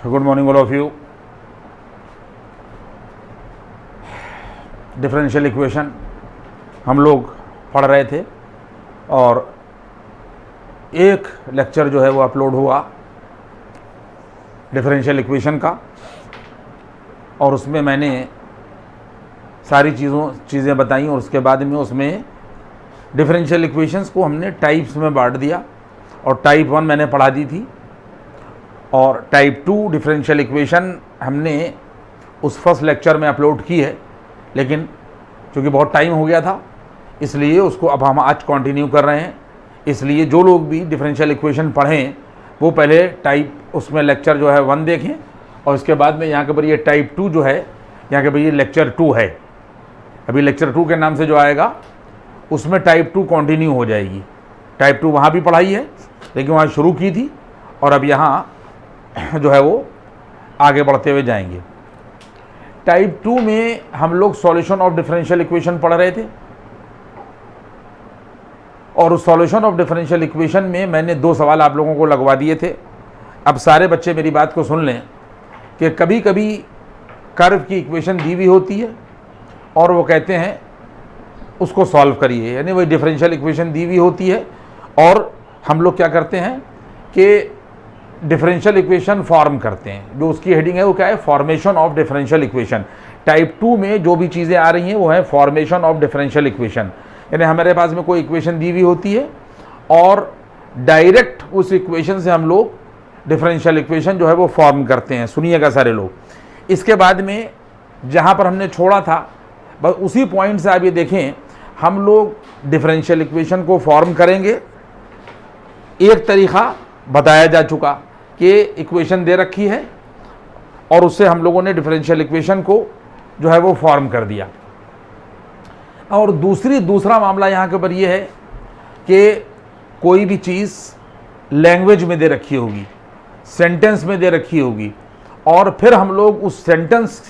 Good morning all of you. Differential equation हम लोग पढ़ रहे थे और एक लेक्चर जो है वो अपलोड हुआ डिफरेंशियल इक्वेशन का, और उसमें मैंने सारी चीज़ें बताई और उसके बाद में उसमें डिफरेंशियल इक्वेशंस को हमने टाइप्स में बांट दिया। और टाइप 1 मैंने पढ़ा दी थी और टाइप 2 डिफरेंशियल इक्वेशन हमने उस फर्स्ट लेक्चर में अपलोड की है, लेकिन चूँकि बहुत टाइम हो गया था इसलिए उसको अब हम आज कंटिन्यू कर रहे हैं। इसलिए जो लोग भी डिफरेंशियल इक्वेशन पढ़ें वो पहले टाइप उसमें लेक्चर जो है 1 देखें, और इसके बाद में यहाँ के पर ये टाइप 2 जो है यहाँ के पर ये लेक्चर 2 है। अभी लेक्चर 2 के नाम से जो आएगा उसमें टाइप 2 कंटिन्यू हो जाएगी। टाइप 2 वहाँ भी पढ़ाई है लेकिन वहाँ शुरू की थी, और अब यहाँ जो है वो आगे बढ़ते हुए जाएंगे। टाइप 2 में हम लोग सॉल्यूशन ऑफ डिफरेंशियल इक्वेशन पढ़ रहे थे, और उस सॉल्यूशन ऑफ डिफरेंशियल इक्वेशन में मैंने 2 सवाल आप लोगों को लगवा दिए थे। अब सारे बच्चे मेरी बात को सुन लें कि कभी कभी कर्व की इक्वेशन दी हुई होती है और वो कहते हैं उसको सॉल्व करिए, यानी वही डिफरेंशियल इक्वेशन दी हुई होती है और हम लोग क्या करते हैं कि डिफरेंशियल इक्वेशन फॉर्म करते हैं। जो उसकी हेडिंग है वो क्या है, formation of differential equation. Type 2 में जो भी चीज़ें आ रही हैं वो है फॉर्मेशन ऑफ डिफरेंशियल इक्वेशन, यानी हमारे पास में कोई इक्वेशन दी हुई होती है और डायरेक्ट उस इक्वेशन से हम लोग डिफरेंशियल इक्वेशन जो है वो फॉर्म करते हैं। सुनिएगा सारे लोग। इसके बाद में जहाँ पर हमने छोड़ा था बस उसी पॉइंट से आप ये देखें, हम लोग डिफरेंशियल इक्वेशन को फॉर्म करेंगे। एक तरीक़ा बताया जा चुका कि इक्वेशन दे रखी है और उससे हम लोगों ने डिफरेंशियल इक्वेशन को जो है वो फॉर्म कर दिया। और दूसरा मामला यहाँ के ऊपर ये है कि कोई भी चीज़ लैंग्वेज में दे रखी होगी, सेंटेंस में दे रखी होगी, और फिर हम लोग उस सेंटेंस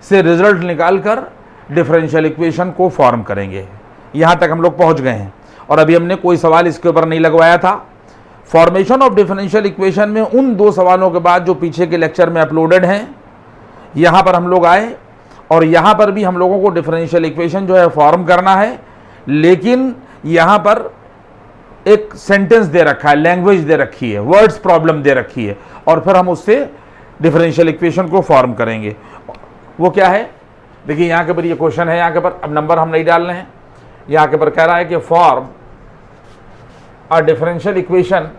से रिजल्ट निकाल कर डिफरेंशियल इक्वेशन को फॉर्म करेंगे। यहाँ तक हम लोग पहुँच गए हैं और अभी हमने कोई सवाल इसके ऊपर नहीं लगवाया था। फॉर्मेशन ऑफ डिफरेंशियल इक्वेशन में उन 2 सवालों के बाद जो पीछे के लेक्चर में अपलोडेड हैं, यहाँ पर हम लोग आए और यहाँ पर भी हम लोगों को डिफरेंशियल इक्वेशन जो है फॉर्म करना है, लेकिन यहाँ पर एक सेंटेंस दे रखा है, लैंग्वेज दे रखी है, वर्ड्स प्रॉब्लम दे रखी है, और फिर हम उससे डिफरेंशियल इक्वेशन को फॉर्म करेंगे। वो क्या है, देखिए यहाँ के पर ये क्वेश्चन है। यहाँ के पर अब नंबर हम नहीं डाल रहे हैं। यहाँ के पर कह रहा है कि form a differential equation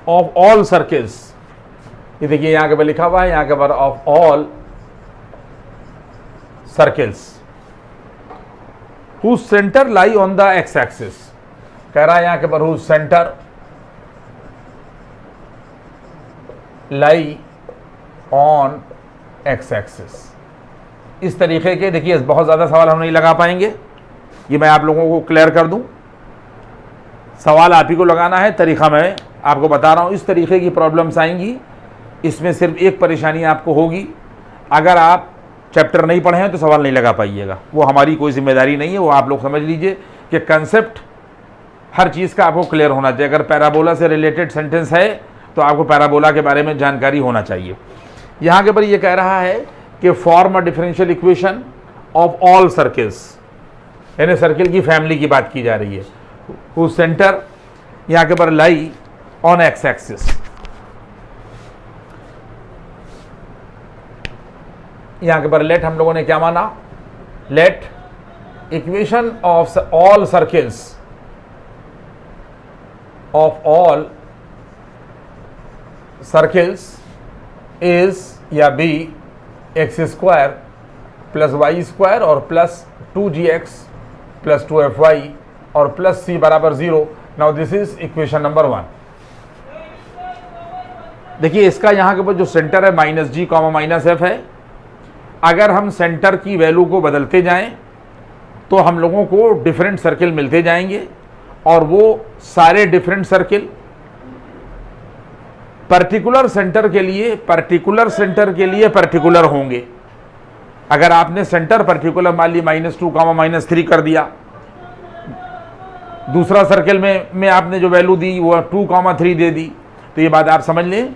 of all circles. ये देखिए यहाँ के पर लिखा हुआ है, यहाँ के पर of all circles whose center lie on the x axis। कह रहा है यहाँ के पर whose center lie on x axis। इस तरीके के, देखिए बहुत ज़्यादा सवाल हम नहीं लगा पाएंगे, ये मैं आप लोगों को क्लियर कर दूं। सवाल आप ही को लगाना है, तरीक़ा मैं आपको बता रहा हूँ। इस तरीके की प्रॉब्लम्स आएंगी। इसमें सिर्फ एक परेशानी आपको होगी, अगर आप चैप्टर नहीं पढ़े हैं तो सवाल नहीं लगा पाइएगा। वो हमारी कोई जिम्मेदारी नहीं है, वो आप लोग समझ लीजिए कि कंसेप्ट हर चीज़ का आपको क्लियर होना चाहिए। अगर पैराबोला से रिलेटेड सेंटेंस है तो आपको पैराबोला के बारे में जानकारी होना चाहिए। यहाँ के पर ये कह रहा है कि form a differential equation of all circles, यानी सर्किल की फैमिली की बात की जा रही है। whose सेंटर यहाँ के पर लाई ऑन एक्स एक्सिस। यहाँ के पर लेट हम लोगों ने क्या माना, let equation of all circles is या be x square plus y square और प्लस 2gx प्लस 2fy और प्लस c बराबर 0। Now this is equation number 1। देखिए इसका यहाँ के ऊपर जो सेंटर है -g, -f है। अगर हम सेंटर की वैल्यू को बदलते जाएं तो हम लोगों को डिफरेंट सर्किल मिलते जाएंगे, और वो सारे डिफरेंट सर्किल पर्टिकुलर सेंटर के लिए पर्टिकुलर होंगे। अगर आपने सेंटर पर्टिकुलर मान ली -2, -3 कर दिया, दूसरा सर्किल में आपने जो वैल्यू दी वो 2, 3 दे दी, तो ये बात आप समझ लें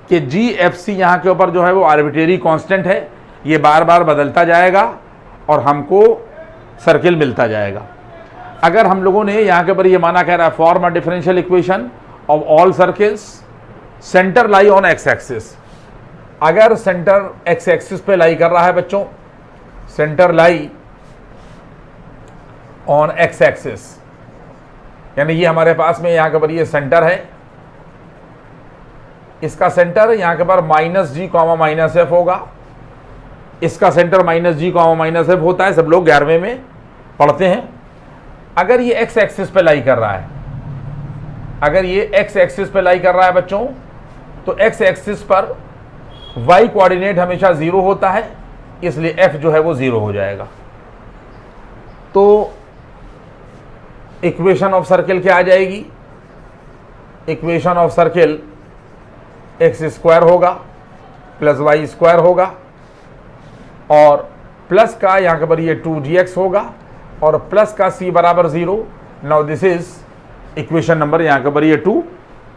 कि GFC यहाँ के ऊपर जो है वो आर्बिट्रेरी कांस्टेंट है, ये बार बार बदलता जाएगा और हमको सर्किल मिलता जाएगा। अगर हम लोगों ने यहाँ के ऊपर ये माना कह रहा है form a differential equation of all circles centre lie on x axis, अगर सेंटर एक्स एक्सिस पे लाई कर रहा है बच्चों, centre lie on x axis, यानी ये हमारे पास में यहाँ के ऊपर ये सेंटर है, इसका सेंटर यहाँ के पर -G, -F होगा, इसका सेंटर -G, -F होता है, सब लोग 11वें में पढ़ते हैं। अगर ये एक्स एक्सिस पे लाई कर रहा है, अगर ये एक्स एक्सिस पे लाई कर रहा है बच्चों, तो एक्स एक्सिस पर वाई कोऑर्डिनेट हमेशा 0 होता है, इसलिए एफ जो है वो 0 हो जाएगा। तो इक्वेशन ऑफ सर्किल क्या आ जाएगी? इक्वेशन ऑफ सर्किल x² होगा प्लस y² होगा और प्लस का यहाँ के पर ये 2gx होगा और प्लस का c बराबर 0। Now this is equation number यहाँ के पर ये 2।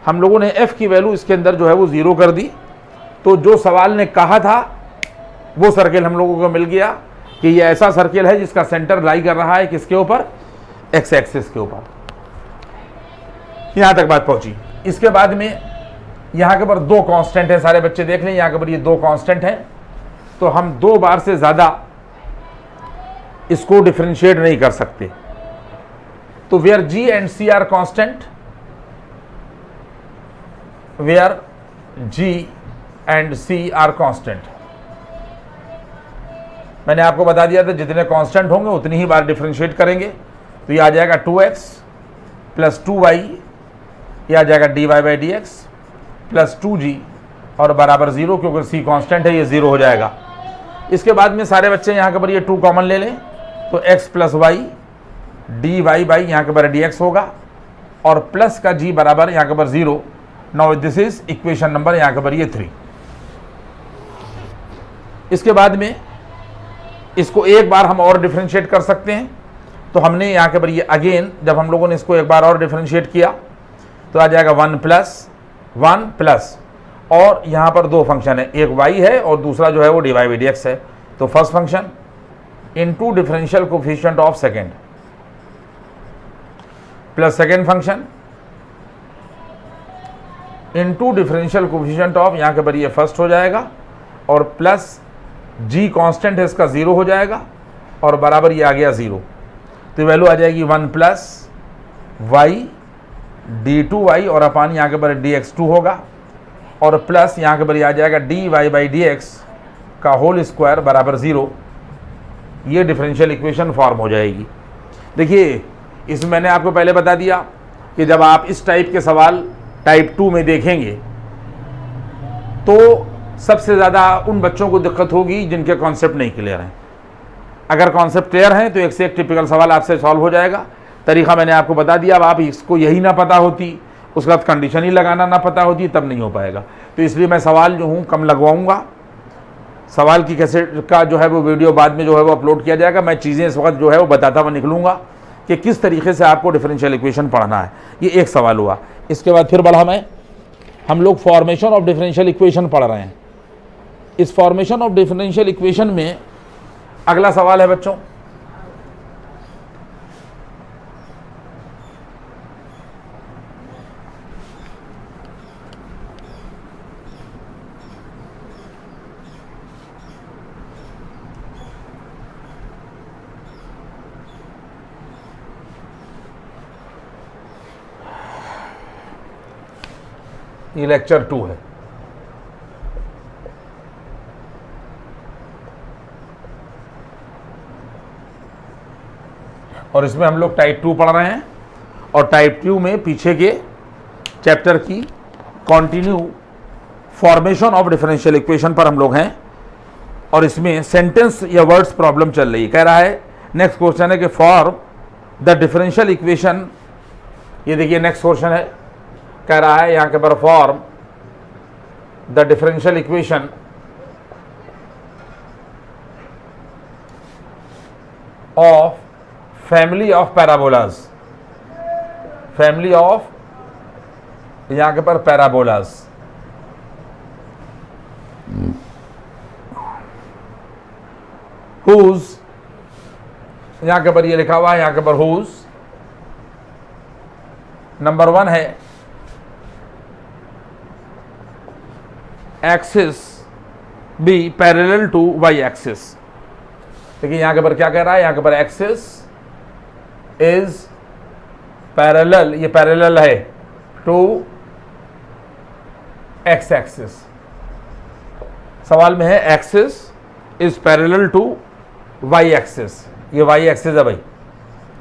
हम लोगों ने f की वैल्यू इसके अंदर जो है वो 0 कर दी, तो जो सवाल ने कहा था वो सर्किल हम लोगों को मिल गया कि ये ऐसा सर्किल है जिसका सेंटर लाई कर रहा है किसके ऊपर? एक्स एक्सिस के ऊपर। यहां तक बात पहुंची। इसके बाद में यहां के ऊपर 2 कांस्टेंट है, सारे बच्चे देख लें, यहां के ऊपर ये 2 कांस्टेंट हैं, तो हम 2 बार से ज्यादा इसको डिफरेंशिएट नहीं कर सकते। तो where G and C are constant, where G and C are constant, मैंने आपको बता दिया था जितने कांस्टेंट होंगे उतनी ही बार डिफरेंशिएट करेंगे। तो ये आ जाएगा 2x प्लस 2y, ये आ जाएगा dy/dx प्लस 2g और बराबर 0, क्योंकि c कांस्टेंट है ये 0 हो जाएगा। इसके बाद में सारे बच्चे यहाँ के पर ये 2 कॉमन ले लें, तो x plus y dy by यहाँ के पर dx होगा और प्लस का g बराबर यहाँ के पर 0। Now this is equation number यहाँ के पर ये 3। इसके बाद में इसको एक बार हम और डिफरेंशिएट कर सकते हैं, तो हमने यहाँ के पर ये अगेन जब हम लोगों ने इसको एक बार और डिफरेंशिएट किया तो आ जाएगा 1 प्लस और यहाँ पर 2 फंक्शन है, एक y है और दूसरा जो है वो dy/dx है। तो first function into differential coefficient of second plus second function into differential coefficient of यहाँ के पर ये फर्स्ट हो जाएगा और प्लस g कांस्टेंट है इसका 0 हो जाएगा और बराबर ये आ गया 0। तो वैल्यू आ जाएगी 1 प्लस y d2y और अपान यहाँ के पर dx2 होगा और प्लस यहाँ के पर आ जाएगा dy/dx का होल स्क्वायर बराबर 0। ये डिफरेंशियल इक्वेशन फॉर्म हो जाएगी। देखिए इसमें मैंने आपको पहले बता दिया कि जब आप इस टाइप के सवाल टाइप 2 में देखेंगे तो सबसे ज़्यादा उन बच्चों को दिक्कत होगी जिनके कॉन्सेप्ट नहीं क्लियर हैं। अगर कॉन्सेप्ट क्लियर हैं तो एक से एक टिपिकल सवाल आपसे सॉल्व हो जाएगा। तरीका मैंने आपको बता दिया, अब आप इसको यही ना पता होती, उसके बाद कंडीशन ही लगाना ना पता होती, तब नहीं हो पाएगा। तो इसलिए मैं सवाल जो हूँ कम लगवाऊंगा। सवाल की कैसेट का जो है वो वीडियो बाद में जो है वो अपलोड किया जाएगा। मैं चीज़ें इस वक्त जो है वो बताता हुआ निकलूँगा कि किस तरीके से आपको डिफरेंशियल इक्वेशन पढ़ना है। ये एक सवाल हुआ। इसके बाद फिर बढ़ा मैं, हम लोग फॉर्मेशन ऑफ डिफरेंशियल इक्वेशन पढ़ रहे हैं। इस फॉर्मेशन ऑफ डिफरेंशियल इक्वेशन में अगला सवाल है बच्चों, ये लेक्चर 2 है। और इसमें हम लोग टाइप 2 पढ़ रहे हैं और टाइप 2 में पीछे के चैप्टर की continue formation of differential equation पर हम लोग हैं और इसमें सेंटेंस या वर्ड्स प्रॉब्लम चल रही है। कह रहा है नेक्स्ट क्वेश्चन है कि फॉर्म द डिफरेंशियल इक्वेशन, ये देखिए नेक्स्ट क्वेश्चन है, कह रहा है यहाँ के पर form the differential equation of family of parabolas, family of यहां के पर पैराबोलाज, हुज, यहां के पर ये लिखा हुआ है, यहां के पर हुज नंबर 1 है axis be parallel to y axis. देखिए यहां के पर क्या कह रहा है, यहां के पर एक्सिस इज पैरेलल, ये पैरेलल है टू एक्स एक्सिस। सवाल में है axis is parallel to y axis, ये वाई एक्सिस है भाई,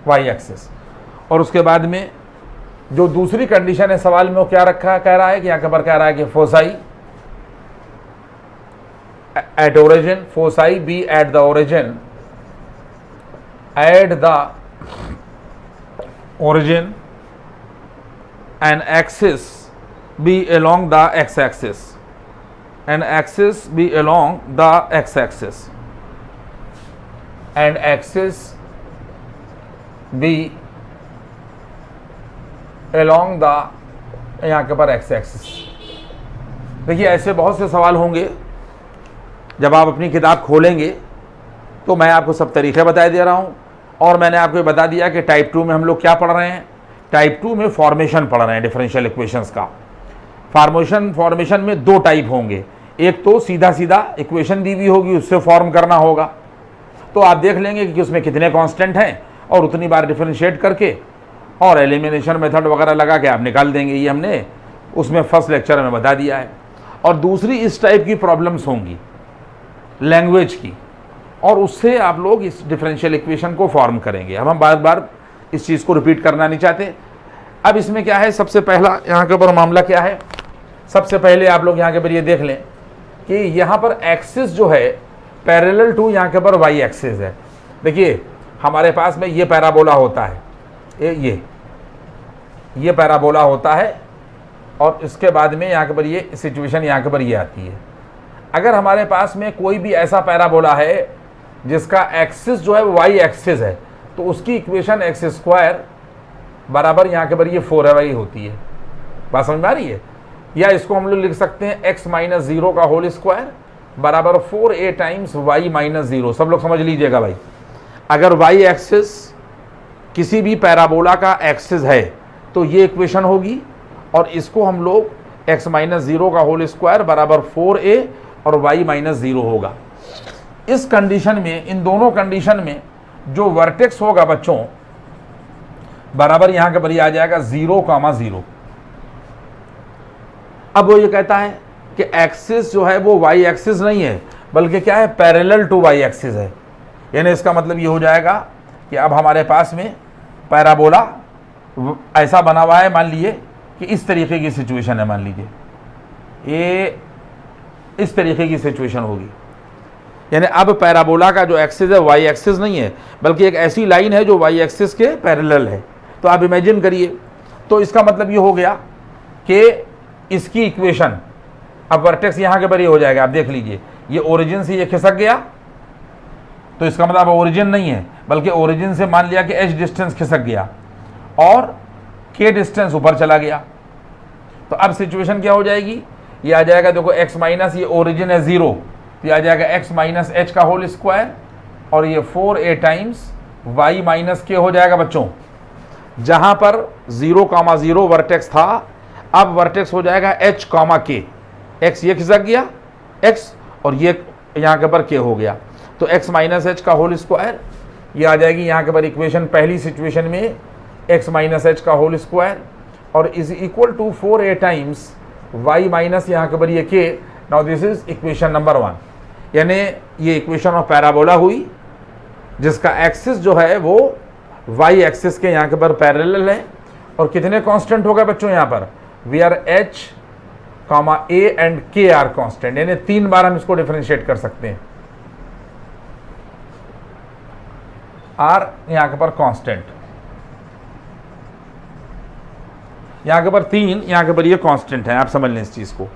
वाई एक्सिस। और उसके बाद में जो दूसरी कंडीशन है सवाल में वो क्या रखा है, कह रहा है कि यहां पर कह रहा है कि foci at origin, foci be at the origin, at the origin and axis be along the x axis, and axis be along the x axis, and axis be along the यहाँ के पर x axis। देखिए ऐसे बहुत से सवाल होंगे, जब आप अपनी किताब खोलेंगे तो मैं आपको सब तरीके बता दे रहा हूँ। और मैंने आपको बता दिया कि टाइप 2 में हम लोग क्या पढ़ रहे हैं, टाइप 2 में फॉर्मेशन पढ़ रहे हैं डिफरेंशियल इक्वेशंस का। फॉर्मेशन में 2 टाइप होंगे, एक तो सीधा सीधा इक्वेशन दी हुई होगी उससे फॉर्म करना होगा, तो आप देख लेंगे कि उसमें कितने कांस्टेंट हैं और उतनी बार डिफरेंशिएट करके और एलिमिनेशन मेथड वगैरह लगा के आप निकाल देंगे। ये हमने उसमें फर्स्ट लेक्चर में बता दिया है। और दूसरी इस टाइप की प्रॉब्लम्स होंगी लैंग्वेज की, और उससे आप लोग इस डिफरेंशियल इक्वेशन को फॉर्म करेंगे। अब हम बार बार इस चीज़ को रिपीट करना नहीं चाहते। अब इसमें क्या है, सबसे पहला यहाँ के ऊपर मामला क्या है, सबसे पहले आप लोग यहाँ के ऊपर ये देख लें कि यहाँ पर एक्सिस जो है पैरेलल टू यहाँ के ऊपर वाई एक्सिस है। देखिए हमारे पास में ये पैराबोला होता है, ये पैराबोला होता है, और इसके बाद में यहाँ के ऊपर ये सिचुएशन यहाँ के ऊपर ये आती है। अगर हमारे पास में कोई भी ऐसा पैराबोला है जिसका एक्सिस जो है वो वाई एक्सिस है, तो उसकी इक्वेशन एक्स स्क्वायर बराबर यहाँ के ऊपर ये 4y होती है। बात समझ में आ रही है? या इसको हम लोग लिख सकते हैं x माइनस 0 का होल स्क्वायर बराबर 4a टाइम्स y माइनस 0। सब लोग समझ लीजिएगा भाई, अगर y एक्सिस किसी भी पैराबोला का एक्सिस है तो ये इक्वेशन होगी, और इसको हम लोग x माइनस 0 का होल स्क्वायर बराबर 4a और y माइनस 0 होगा। इस कंडीशन में, इन दोनों कंडीशन में जो वर्टेक्स होगा बच्चों बराबर यहाँ के पर आ जाएगा 0,0। अब वो ये कहता है कि एक्सिस जो है वो वाई एक्सिस नहीं है बल्कि क्या है, पैरेलल टू वाई एक्सिस है। यानी इसका मतलब ये हो जाएगा कि अब हमारे पास में पैराबोला ऐसा बना हुआ है, मान लीजिए कि इस तरीके की सिचुएशन है, मान लीजिए ये इस तरीके की सिचुएशन होगी। यानी अब पैराबोला का जो एक्सिस है वाई एक्सिस नहीं है बल्कि एक ऐसी लाइन है जो वाई एक्सिस के पैरेलल है। तो आप इमेजिन करिए, तो इसका मतलब ये हो गया कि इसकी इक्वेशन, अब वर्टेक्स यहाँ के पर ये हो जाएगा, आप देख लीजिए ये ओरिजिन से ये खिसक गया, तो इसका मतलब ओरिजिन नहीं है बल्कि ओरिजिन से मान लिया कि h डिस्टेंस खिसक गया और k डिस्टेंस ऊपर चला गया। तो अब सिचुएशन क्या हो जाएगी, ये आ जाएगा, देखो x माइनस, ये ओरिजिन है 0, तो ये आ जाएगा x माइनस h का होल स्क्वायर, और ये 4a times y minus k हो जाएगा बच्चों। जहां पर 0,0 वर्टेक्स था, अब वर्टेक्स हो जाएगा h, k। x ये खिसक गया x, और ये यहाँ के पर k हो गया, तो x माइनस h का होल स्क्वायर, ये आ जाएगी यहाँ के पर इक्वेशन पहली सिचुएशन में x माइनस h का होल स्क्वायर, और is equal to 4a times y minus यहाँ के पर ये k। Now this is equation number 1। यानी ये इक्वेशन ऑफ पैराबोला हुई जिसका एक्सिस जो है वो y एक्सिस के यहाँ के पर पैरेलल है, और कितने कांस्टेंट हो गए बच्चों यहाँ पर, we are h, a and k are constant. यानी 3 बार हम इसको डिफरेंशिएट कर सकते हैं, आर यहाँ के पर कांस्टेंट, यहाँ के पर 3, यहाँ के पर ये कांस्टेंट है। आप समझ लें इस चीज़ को।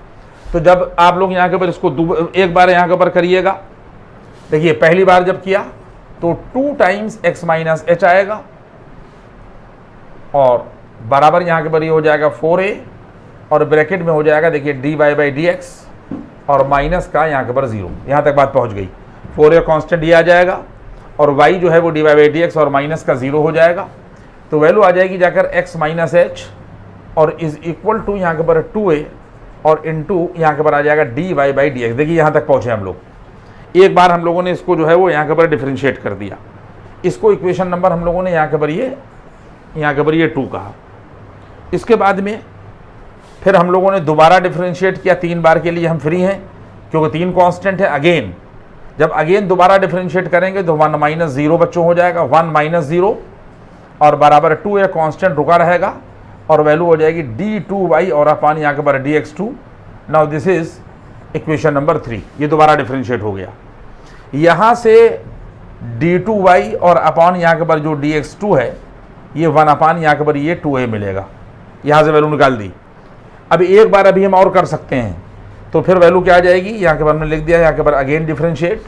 तो जब आप लोग यहाँ के पर इसको एक बार यहाँ के पर करिएगा, देखिए पहली बार जब किया तो 2 टाइम्स x माइनस एच आएगा और बराबर यहाँ के ऊपर ये हो जाएगा 4a और ब्रैकेट में हो जाएगा देखिए dy बाई dx और माइनस का यहाँ के ऊपर 0। यहाँ तक बात पहुँच गई। 4a कांस्टेंट ये आ जाएगा और y जो है वो dy बाई dx और माइनस का 0 हो जाएगा। तो वैल्यू आ जाएगी जाकर x माइनस एच और इज इक्वल टू यहाँ के ऊपर 2a और इनटू यहाँ के ऊपर आ जाएगा dy बाई dx। देखिए यहाँ तक पहुँचे हम लोग। एक बार हम लोगों ने इसको जो है वो यहाँ के ऊपर डिफरेंशिएट कर दिया। इसको इक्वेशन नंबर हम लोगों ने यहाँ के ऊपर ये 2 कहा। इसके बाद में फिर हम लोगों ने दोबारा डिफरेंशिएट किया। 3 बार के लिए हम फ्री हैं क्योंकि 3 कांस्टेंट है। अगेन जब दोबारा डिफरेंशिएट करेंगे तो 1 माइनस 0 बच्चों हो जाएगा, 1 माइनस 0 और बराबर 2 कांस्टेंट रुका रहेगा और वैल्यू हो जाएगी d2y और अपान यहाँ के ऊपर dx2। Now this is equation number 3। ये दोबारा डिफरेंशिएट हो गया। यहाँ से d2y और अपान यहाँ के ऊपर जो dx2 है ये 1 अपान यहाँ के ऊपर ये 2a मिलेगा। यहाँ से वैल्यू निकाल दी। अब एक बार अभी हम और कर सकते हैं तो फिर वैल्यू क्या आ जाएगी, यहाँ के ऊपर हमने लिख दिया, यहाँ के ऊपर अगेन डिफरेंशिएट।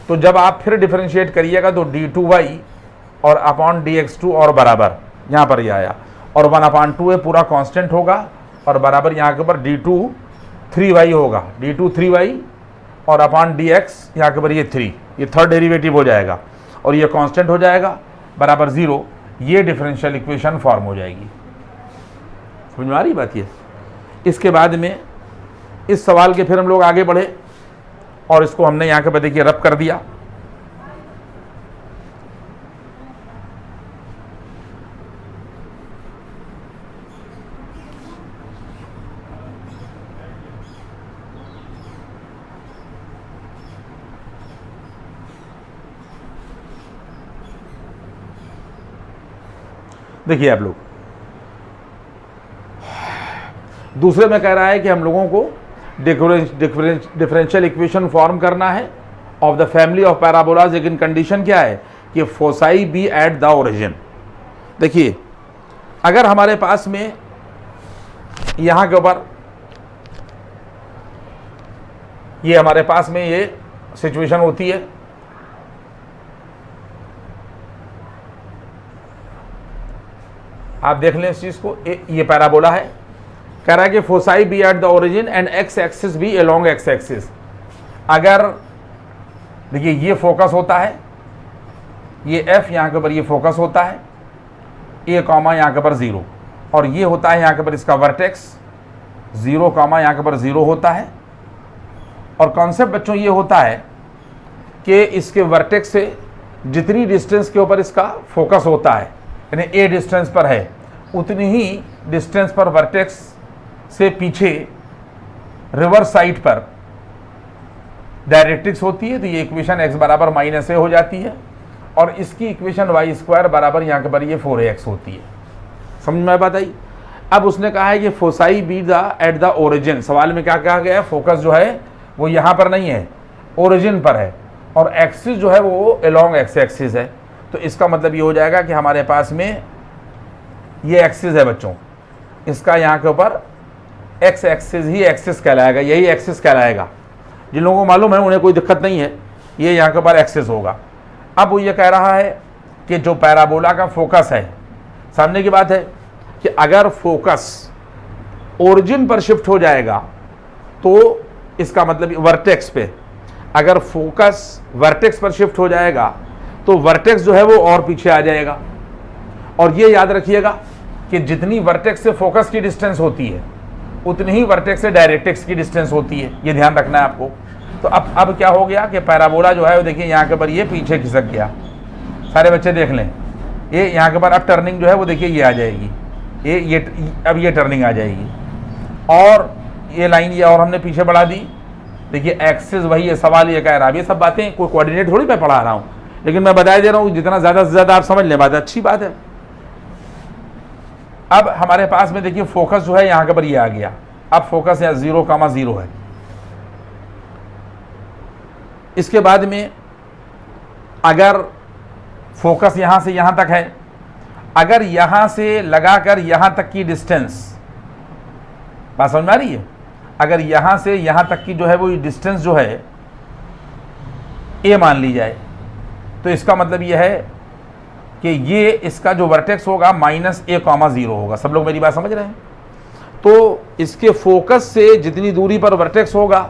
तो जब आप फिर डिफरेंशिएट करिएगा तो d2y और अपॉन dx2 और बराबर यहाँ पर ये आया और 1 अपान 2a पूरा कांस्टेंट होगा और बराबर यहाँ के ऊपर d2 3y होगा, d2 3y और अपान dx यहाँ के ऊपर ये 3, ये थर्ड डेरिवेटिव हो जाएगा और ये कांस्टेंट हो जाएगा बराबर 0। ये डिफरेंशियल इक्वेशन फॉर्म हो जाएगी। समझ में आ रही बात ये। इसके बाद में इस सवाल के फिर हम लोग आगे बढ़े और इसको हमने यहाँ के ऊपर देखिए रब कर दिया। देखिए आप लोग, दूसरे में कह रहा है कि हम लोगों को डिफरेंशियल इक्वेशन फॉर्म करना है of the family of parabolas, लेकिन कंडीशन क्या है कि foci be at the origin. देखिए अगर हमारे पास में यहाँ के ऊपर ये हमारे पास में ये सिचुएशन होती है, आप देख लें इस चीज को, ये पैराबोला है। कह रहा है कि foci be at the origin and x axis be along x axis. अगर देखिए ये फोकस होता है, ये एफ यहाँ के ऊपर ये फोकस होता है, ए कॉमा यहाँ के ऊपर 0 और ये होता है यहाँ के ऊपर इसका वर्टेक्स 0 कॉमा यहाँ के ऊपर 0 होता है। और कॉन्सेप्ट बच्चों ये होता है कि इसके वर्टेक्स से जितनी डिस्टेंस के ऊपर इसका फोकस होता है, यानी ए डिस्टेंस पर है, उतनी ही डिस्टेंस पर वर्टेक्स से पीछे रिवर्स साइड पर डायरेक्ट्रिक्स होती है। तो ये इक्वेशन x बराबर माइनस ए हो जाती है और इसकी इक्वेशन y स्क्वायर बराबर यहाँ के पर ये 4ax होती है। समझ में बात आई। अब उसने कहा है कि foci be the eight the origin. सवाल में क्या कहा गया है, फोकस जो है वो यहाँ पर नहीं है, ओरिजिन पर है और एक्सिस जो है वो अलोंग एक्स एक्सिस है। तो इसका मतलब ये हो जाएगा कि हमारे पास में ये एक्सिस है बच्चों, इसका यहाँ के ऊपर एक्स एक्सिस ही एक्सिस कहलाएगा, यही एक्सिस कहलाएगा। जिन लोगों को मालूम है उन्हें कोई दिक्कत नहीं है, ये यहाँ के ऊपर एक्सिस होगा। अब वो ये कह रहा है कि जो पैराबोला का फोकस है, सामने की बात है कि अगर फोकस ओरिजिन पर शिफ्ट हो जाएगा तो इसका मतलब वर्टेक्स पे, अगर फोकस वर्टेक्स पर शिफ्ट हो जाएगा तो वर्टेक्स जो है वो और पीछे आ जाएगा। और ये याद रखिएगा कि जितनी वर्टेक्स से फोकस की डिस्टेंस होती है उतनी ही वर्टेक्स से डायरेक्ट्रिक्स की डिस्टेंस होती है, ये ध्यान रखना है आपको। तो अब क्या हो गया कि पैराबोला जो है वो देखिए यहाँ के ऊपर ये पीछे खिसक गया। सारे बच्चे देख लें, ये यहाँ के ऊपर अब टर्निंग जो है वो देखिए ये आ जाएगी, ये अब ये टर्निंग आ जाएगी और ये लाइन ये और हमने पीछे बढ़ा दी। देखिए एक्सिस वही है, सवाल ये कह रहा है। ये सब बातें कोई कोऑर्डिनेट थोड़ी मैं पढ़ा रहा हूँ, लेकिन मैं बता दे रहा हूँ जितना ज़्यादा से ज़्यादा आप समझ लें बात अच्छी बात है। अब हमारे पास में देखिए फोकस जो है यहाँ के ऊपर ये आ गया। अब फोकस यहाँ 0,0 है। इसके बाद में अगर फोकस यहाँ से यहाँ तक है, अगर यहाँ से लगाकर यहाँ तक की डिस्टेंस, बात समझ में आ रही है, अगर यहाँ से यहाँ तक की जो है वो डिस्टेंस जो है ए मान ली जाए, तो इसका मतलब ये है कि ये इसका जो वर्टेक्स होगा -a,0 होगा। सब लोग मेरी बात समझ रहे हैं? तो इसके फोकस से जितनी दूरी पर वर्टेक्स होगा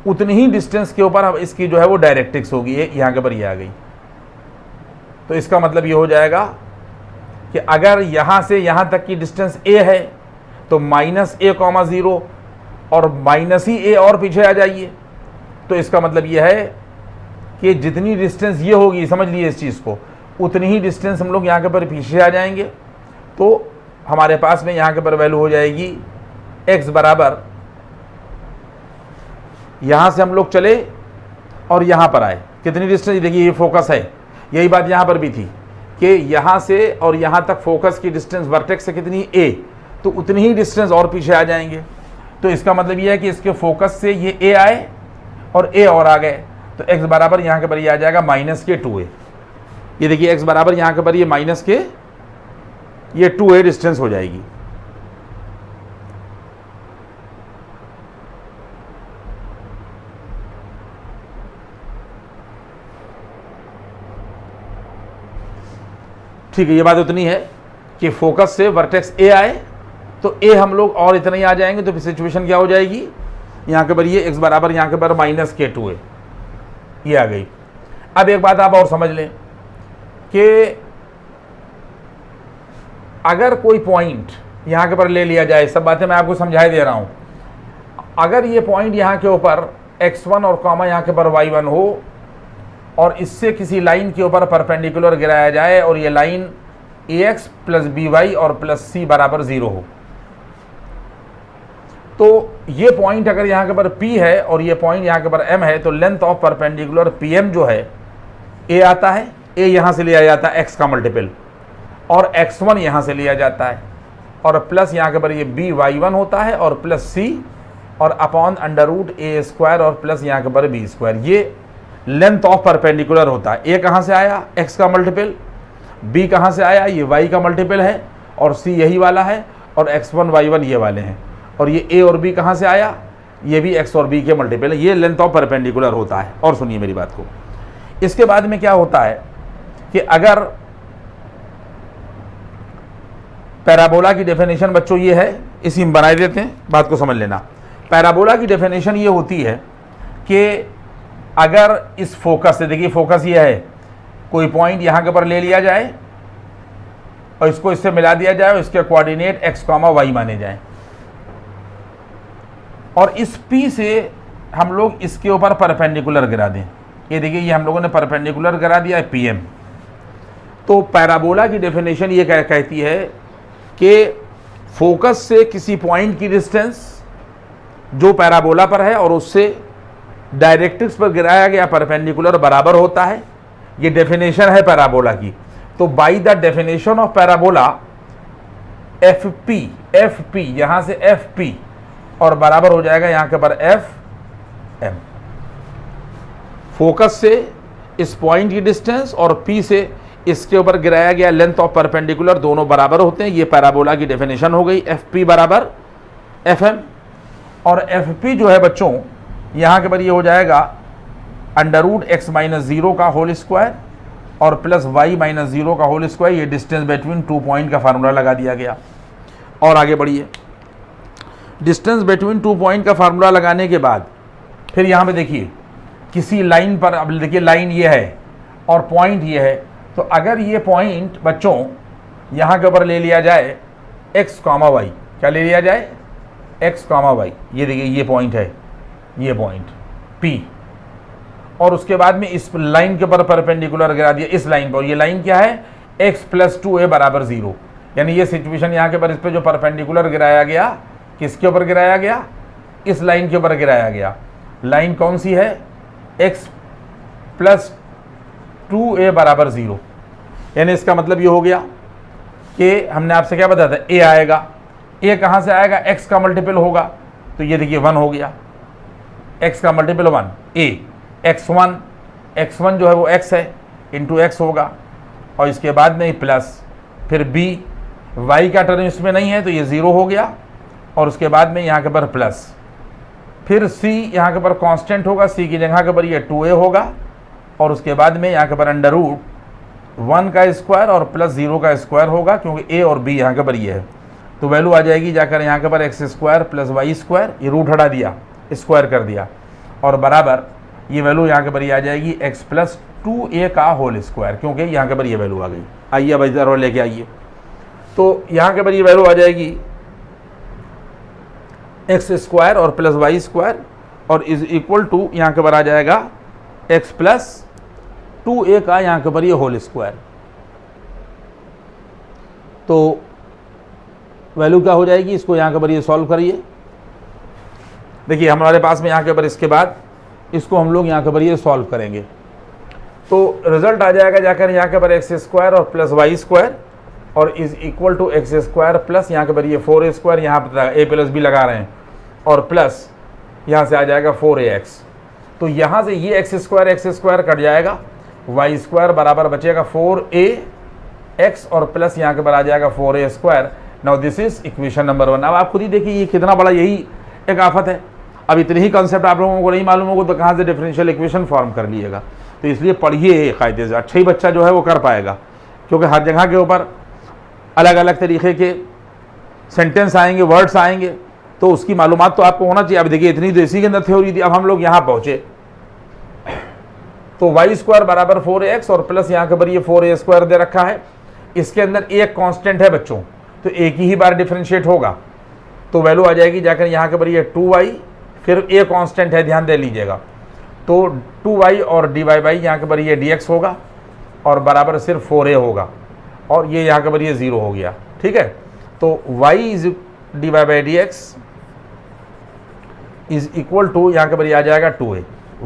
उतनी ही डिस्टेंस के ऊपर इसकी जो है वो डायरेक्ट्रिक्स होगी। यहाँ के पर ये आ गई। तो इसका मतलब ये हो जाएगा कि अगर यहाँ से यहाँ तक की डिस्टेंस a है तो -a,0 और माइनस ही a और पीछे आ जाइए। तो इसका मतलब ये है कि जितनी डिस्टेंस ये होगी, समझ लीजिए इस चीज़ को, उतनी ही डिस्टेंस हम लोग यहाँ के पर पीछे आ जाएंगे। तो हमारे पास में यहाँ के पर वैल्यू हो जाएगी x बराबर, यहाँ से हम लोग चले और यहाँ पर आए, कितनी डिस्टेंस, देखिए ये फोकस है। यही बात यहाँ पर भी थी कि यहाँ से और यहाँ तक फोकस की डिस्टेंस वर्टेक्स से कितनी a, तो उतनी ही डिस्टेंस और पीछे आ जाएंगे। तो इसका मतलब ये है कि इसके फोकस से ये a आए और a और आ गए। तो x बराबर यहाँ के पर ये आ जाएगा -2a। ये देखिए x बराबर यहाँ के पर ये 2a डिस्टेंस हो जाएगी। ठीक है, ये बात उतनी है कि फोकस से वर्टेक्स a आए तो a हम लोग और इतना ही आ जाएंगे। तो फिर सिचुएशन क्या हो जाएगी, यहाँ के पर ये x बराबर यहाँ के पर -k2a, ये आ गई। अब एक बात आप और समझ लें कि अगर कोई पॉइंट यहाँ के पर ले लिया जाए, सब बातें मैं आपको समझाई दे रहा हूँ। अगर ये पॉइंट यहाँ के ऊपर x1 और कॉमा यहाँ के पर y1 हो और इससे किसी लाइन के ऊपर परपेंडिकुलर गिराया जाए और ये लाइन ax + by और +c बराबर 0 हो, तो ये पॉइंट अगर यहाँ के पर P है और ये पॉइंट यहाँ के पर M है, तो लेंथ ऑफ परपेंडिकुलर PM जो है a आता है, a यहाँ से लिया जाता है x का मल्टीपल, और x1 यहाँ से लिया जाता है, और प्लस यहाँ के पर ये by1 होता है और प्लस c और अपॉन √a² और प्लस यहाँ के पर b²। ये लेंथ ऑफ परपेंडिकुलर होता है। a कहाँ से आया, x का मल्टीपल, b कहाँ से आया, ये y का मल्टीपल है, और c यही वाला है, और x1 y1 ये वाले हैं, और ये a और b कहाँ से आया, ये भी x और b के मल्टीपल है। ये लेंथ ऑफ परपेंडिकुलर होता है। और सुनिए मेरी बात को, इसके बाद में क्या होता है कि अगर पैराबोला की डेफिनेशन बच्चों ये है, इसी में बनाए देते हैं, बात को समझ लेना। पैराबोला की डेफिनेशन ये होती है कि अगर इस फोकस से, देखिए फोकस ये है, कोई पॉइंट यहाँ के पर ले लिया जाए और इसको इससे मिला दिया जाए और इसके कोऑर्डिनेट x, y माने जाएं, और इस P से हम लोग इसके ऊपर परपेंडिकुलर गिरा दें। ये देखिए ये हम लोगों ने परपेंडिकुलर गिरा दिया है PM। तो पैराबोला की डेफिनेशन ये कहती है कि फोकस से किसी पॉइंट की डिस्टेंस जो पैराबोला पर है और उससे डायरेक्ट्रिक्स पर गिराया गया परपेंडिकुलर बराबर होता है। ये डेफिनेशन है पैराबोला की। तो by the definition of parabola FP यहाँ से FP और बराबर हो जाएगा यहाँ के पर FM। फोकस से इस पॉइंट की डिस्टेंस और P से इसके ऊपर गिराया गया लेंथ ऑफ परपेंडिकुलर दोनों बराबर होते हैं। ये पैराबोला की डेफिनेशन हो गई, FP बराबर FM। और FP जो है बच्चों यहाँ के पर ये हो जाएगा √x - 0 का होल स्क्वायर और प्लस y - 0 का होल स्क्वायर। ये डिस्टेंस बिटवीन 2 पॉइंट का फार्मूला लगा दिया गया। और आगे बढ़िए, डिस्टेंस बिटवीन 2 पॉइंट का फार्मूला लगाने के बाद फिर यहाँ पे देखिए किसी लाइन पर, अब देखिए लाइन ये है और पॉइंट ये है, तो अगर ये पॉइंट बच्चों यहाँ के ऊपर ले लिया जाए x, y, क्या ले लिया जाए x, y, ये देखिए ये पॉइंट है, ये पॉइंट P, और उसके बाद में इस लाइन के ऊपर परपेंडिकुलर गिरा दिया इस लाइन पर। ये लाइन क्या है, x + 2a बराबर 0। यानी ये सिचुएशन यहाँ के पर इस पर जो परपेंडिकुलर गिराया गया, किसके ऊपर गिराया गया, इस लाइन के ऊपर गिराया गया। लाइन कौन सी है, x + 2a बराबर 0। यानी इसका मतलब ये हो गया कि हमने आपसे क्या बताया था, a आएगा, a कहाँ से आएगा, x का मल्टीपल होगा, तो ये देखिए 1 हो गया, x का मल्टीपल 1, a, x1 जो है वो x है इंटू x होगा, और इसके बाद में प्लस, फिर b, y का टर्म इसमें नहीं है तो ये 0 हो गया, और उसके बाद में यहाँ के पर प्लस, फिर c यहाँ के पर कांस्टेंट होगा, c की जगह के पर ये 2a होगा, और उसके बाद में यहाँ के पर अंडर रूट 1 का स्क्वायर और प्लस 0 का स्क्वायर होगा, क्योंकि a और b यहाँ के पर ये है। तो वैल्यू आ जाएगी जाकर यहाँ के पर x square plus y square, ये रूट हटा दिया, स्क्वायर कर दिया, और बराबर ये वैल्यू यहाँ के पर ये आ जाएगी एक्स प्लस 2a का होल स्क्वायर, क्योंकि यहाँ के पर ये वैल्यू आ गई। आइए अब इधर और लेके आइए, तो यहाँ के पर ये वैल्यू आ जाएगी एक्स स्क्वायर और प्लस वाई स्क्वायर और इज इक्वल टू यहाँ के पर आ जाएगा एक्स प्लस 2a का यहाँ के पर ये होल स्क्वायर। तो वैल्यू क्या हो जाएगी, इसको यहाँ के पर ये सॉल्व करिए। देखिए हमारे पास में यहाँ के पर इसके बाद इसको हम लोग यहाँ के पर ये सॉल्व करेंगे, तो रिजल्ट आ जाएगा जाकर यहाँ के पर एक्स स्क्वायर और प्लस वाई स्क्वायर और is equal to x square plus यहाँ के पर ये 4a स्क्वायर, यहाँ पर a प्लस b लगा रहे हैं, और प्लस यहाँ से आ जाएगा 4ax। तो यहाँ से ये एक्स स्क्वायर कट जाएगा, वाई स्क्वायर बराबर बचेगा 4ax और प्लस यहाँ के पर आ जाएगा 4a square. Now this is equation number 1। अब आप खुद ही देखिए ये कितना बड़ा यही एक आफत है। अब इतने ही कॉन्सेप्ट आप लोगों को नहीं मालूम होगा तो कहाँ से डिफरेंशियल इक्वेशन फॉर्म कर लीजिएगा। तो इसलिए पढ़िए कायदे से, अच्छा ही बच्चा जो है वो कर पाएगा, क्योंकि हर जगह के ऊपर अलग अलग तरीके के सेंटेंस आएंगे, वर्ड्स आएंगे, तो उसकी मालूमात तो आपको होना चाहिए। अब देखिए इतनी तो इसी के अंदर थ्योरी थी। अब हम लोग यहाँ पहुँचे तो वाई स्क्वायर बराबर 4ax और प्लस यहाँ के पर ये 4a स्क्वायर दे रखा है। इसके अंदर एक कांस्टेंट है बच्चों, तो एक ही बार डिफरेंशिएट होगा, तो वैल्यू आ जाएगी जाकर यहाँ के पर ये 2y, फिर a कांस्टेंट है, ध्यान दे लीजिएगा, तो 2y और dy बाई यहाँ के पर ये dx होगा और बराबर सिर्फ 4a होगा, और ये यहाँ के पर ये 0 हो गया। ठीक है, तो y is dy by dx is equal to यहाँ के पर आ जाएगा 2a,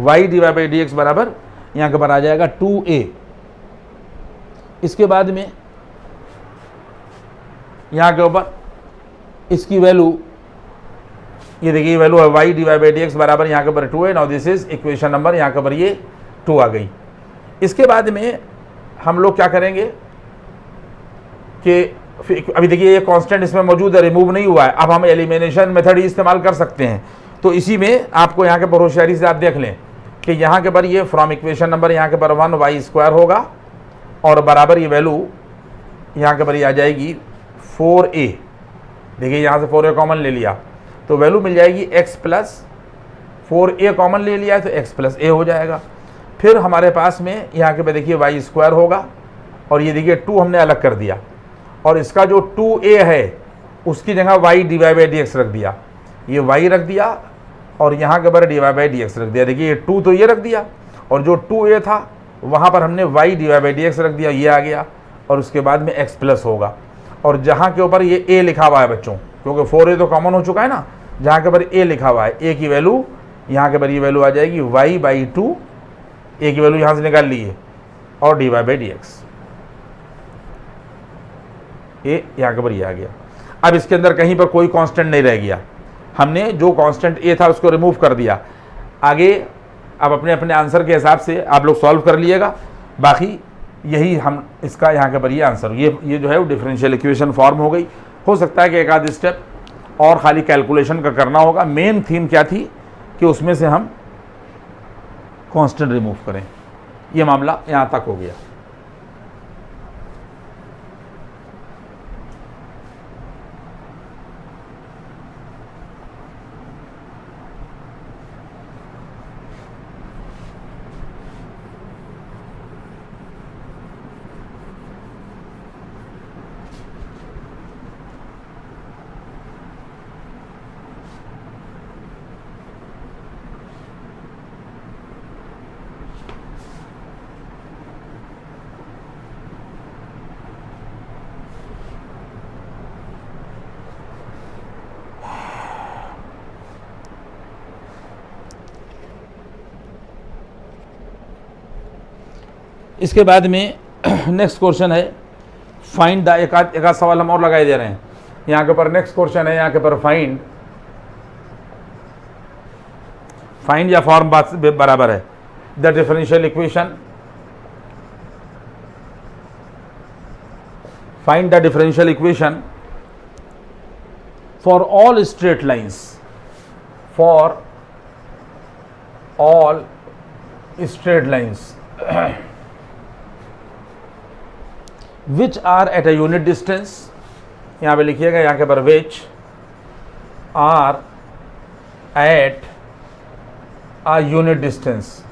y dy by dx बराबर यहाँ के पर आ जाएगा 2a। इसके बाद में यहाँ के ऊपर इसकी वैल्यू ये देखिए वैल्यू है y dy बाई dx बराबर यहाँ के पर 2a। Now this is equation number यहाँ के पर ये 2 आ गई। इसके बाद में हम लोग क्या करेंगे कि अभी देखिए ये कांस्टेंट इसमें मौजूद है, रिमूव नहीं हुआ है। अब हम एलिमिनेशन मेथड ही इस्तेमाल कर सकते हैं, तो इसी में आपको यहाँ के पर होशियारी से आप देख लें कि यहाँ के पर ये फ्रॉम इक्वेशन नंबर यहाँ के पर 1y स्क्वायर होगा और बराबर ये वैल्यू यहाँ के पर ये आ जाएगी 4a। देखिए यहाँ से 4a कॉमन ले लिया तो वैल्यू मिल जाएगी x प्लस 4a कॉमन ले लिया है तो x प्लस a हो जाएगा। फिर हमारे पास में यहाँ के पर देखिए y स्क्वायर होगा और ये देखिए 2 हमने अलग कर दिया और इसका जो 2a है उसकी जगह y dy बाई dx रख दिया, ये y रख दिया और यहाँ के पर dy बाई dx रख दिया। देखिए ये 2 तो ये रख दिया और जो 2a था वहाँ पर हमने y dy बाई dx रख दिया, ये आ गया और उसके बाद में x प्लस होगा। और जहाँ के ऊपर ये a लिखा हुआ है बच्चों, क्योंकि 4a तो कॉमन हो चुका है ना, जहाँ के पर a लिखा हुआ है a की वैल्यू यहाँ के पर ये वैल्यू आ जाएगी y बाई 2, a की वैल्यू यहाँ से निकाल लीजिए और dy बाई dx, ए यहाँ के पर ये आ गया। अब इसके अंदर कहीं पर कोई कांस्टेंट नहीं रह गया, हमने जो कांस्टेंट ए था उसको रिमूव कर दिया। आगे अब अपने अपने आंसर के हिसाब से आप लोग सॉल्व कर लीजिएगा, बाकी यही हम इसका यहाँ के पर ये आंसर ये जो है वो डिफरेंशियल इक्वेशन फॉर्म हो गई। हो सकता है कि एक आध स्टेप और खाली कैलकुलेशन का करना होगा। मेन थीम क्या थी कि उसमें से हम कांस्टेंट रिमूव करें, ये मामला यहाँ तक हो गया। इसके बाद में नेक्स्ट क्वेश्चन है फाइंड द, एक आध सवाल हम और लगाए दे रहे हैं। यहाँ के पर नेक्स्ट क्वेश्चन है यहाँ के पर फाइंड या फॉर्म बराबर है the differential equation, find the differential equation for all straight lines, for all straight lines. Which are at a unit distance, यहाँ पे लिखिएगा यहाँ के पर which are at a unit distance,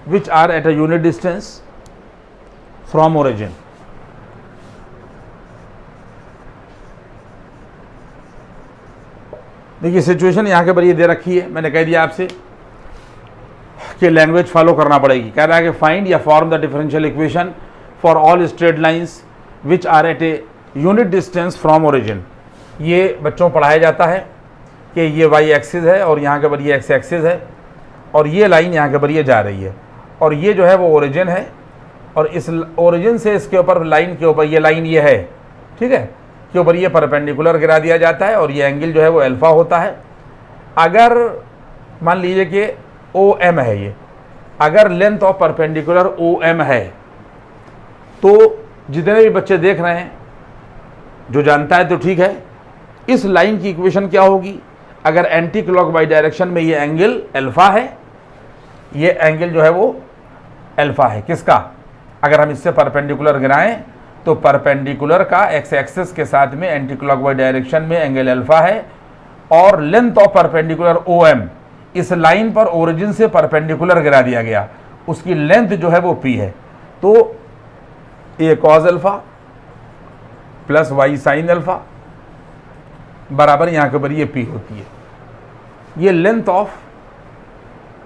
which are at a unit distance from origin. देखिए situation यहाँ के पर ये दे रखी है, मैंने कह दिया आपसे कि लैंग्वेज फॉलो करना पड़ेगी। कह रहा है कि फाइंड या form the differential equation for all straight lines which are at a unit distance from origin. ये बच्चों पढ़ाया जाता है कि ये वाई एक्सिस है और यहाँ के पर ये एक्स एक्सिस है और ये लाइन यहाँ के पर ये जा रही है और ये जो है वो ओरिजिन है और इस ओरिजिन से इसके ऊपर लाइन के ऊपर ये लाइन ये है, ठीक है, के ऊपर ये परपेंडिकुलर गिरा दिया जाता है और ये एंगल जो है वो अल्फा होता है। अगर मान लीजिए कि ओ एम है, ये अगर length of perpendicular O M है तो जितने भी बच्चे देख रहे हैं जो जानता है तो ठीक है, इस लाइन की इक्वेशन क्या होगी? अगर एंटी क्लॉकवाइज डायरेक्शन में ये एंगल अल्फा है, ये एंगल जो है वो अल्फा है किसका? अगर हम इससे परपेंडिकुलर गिराएं तो परपेंडिकुलर का एक्स एक्सिस के साथ में एंटी क्लॉकवाइज डायरेक्शन में एंगल अल्फा है और length of perpendicular O M, इस लाइन पर ओरिजिन से परपेंडिकुलर गिरा दिया गया, उसकी लेंथ जो है वो पी है। तो a cos alpha plus y sine alpha बराबर यहाँ के ऊपर ये पी होती है। ये लेंथ ऑफ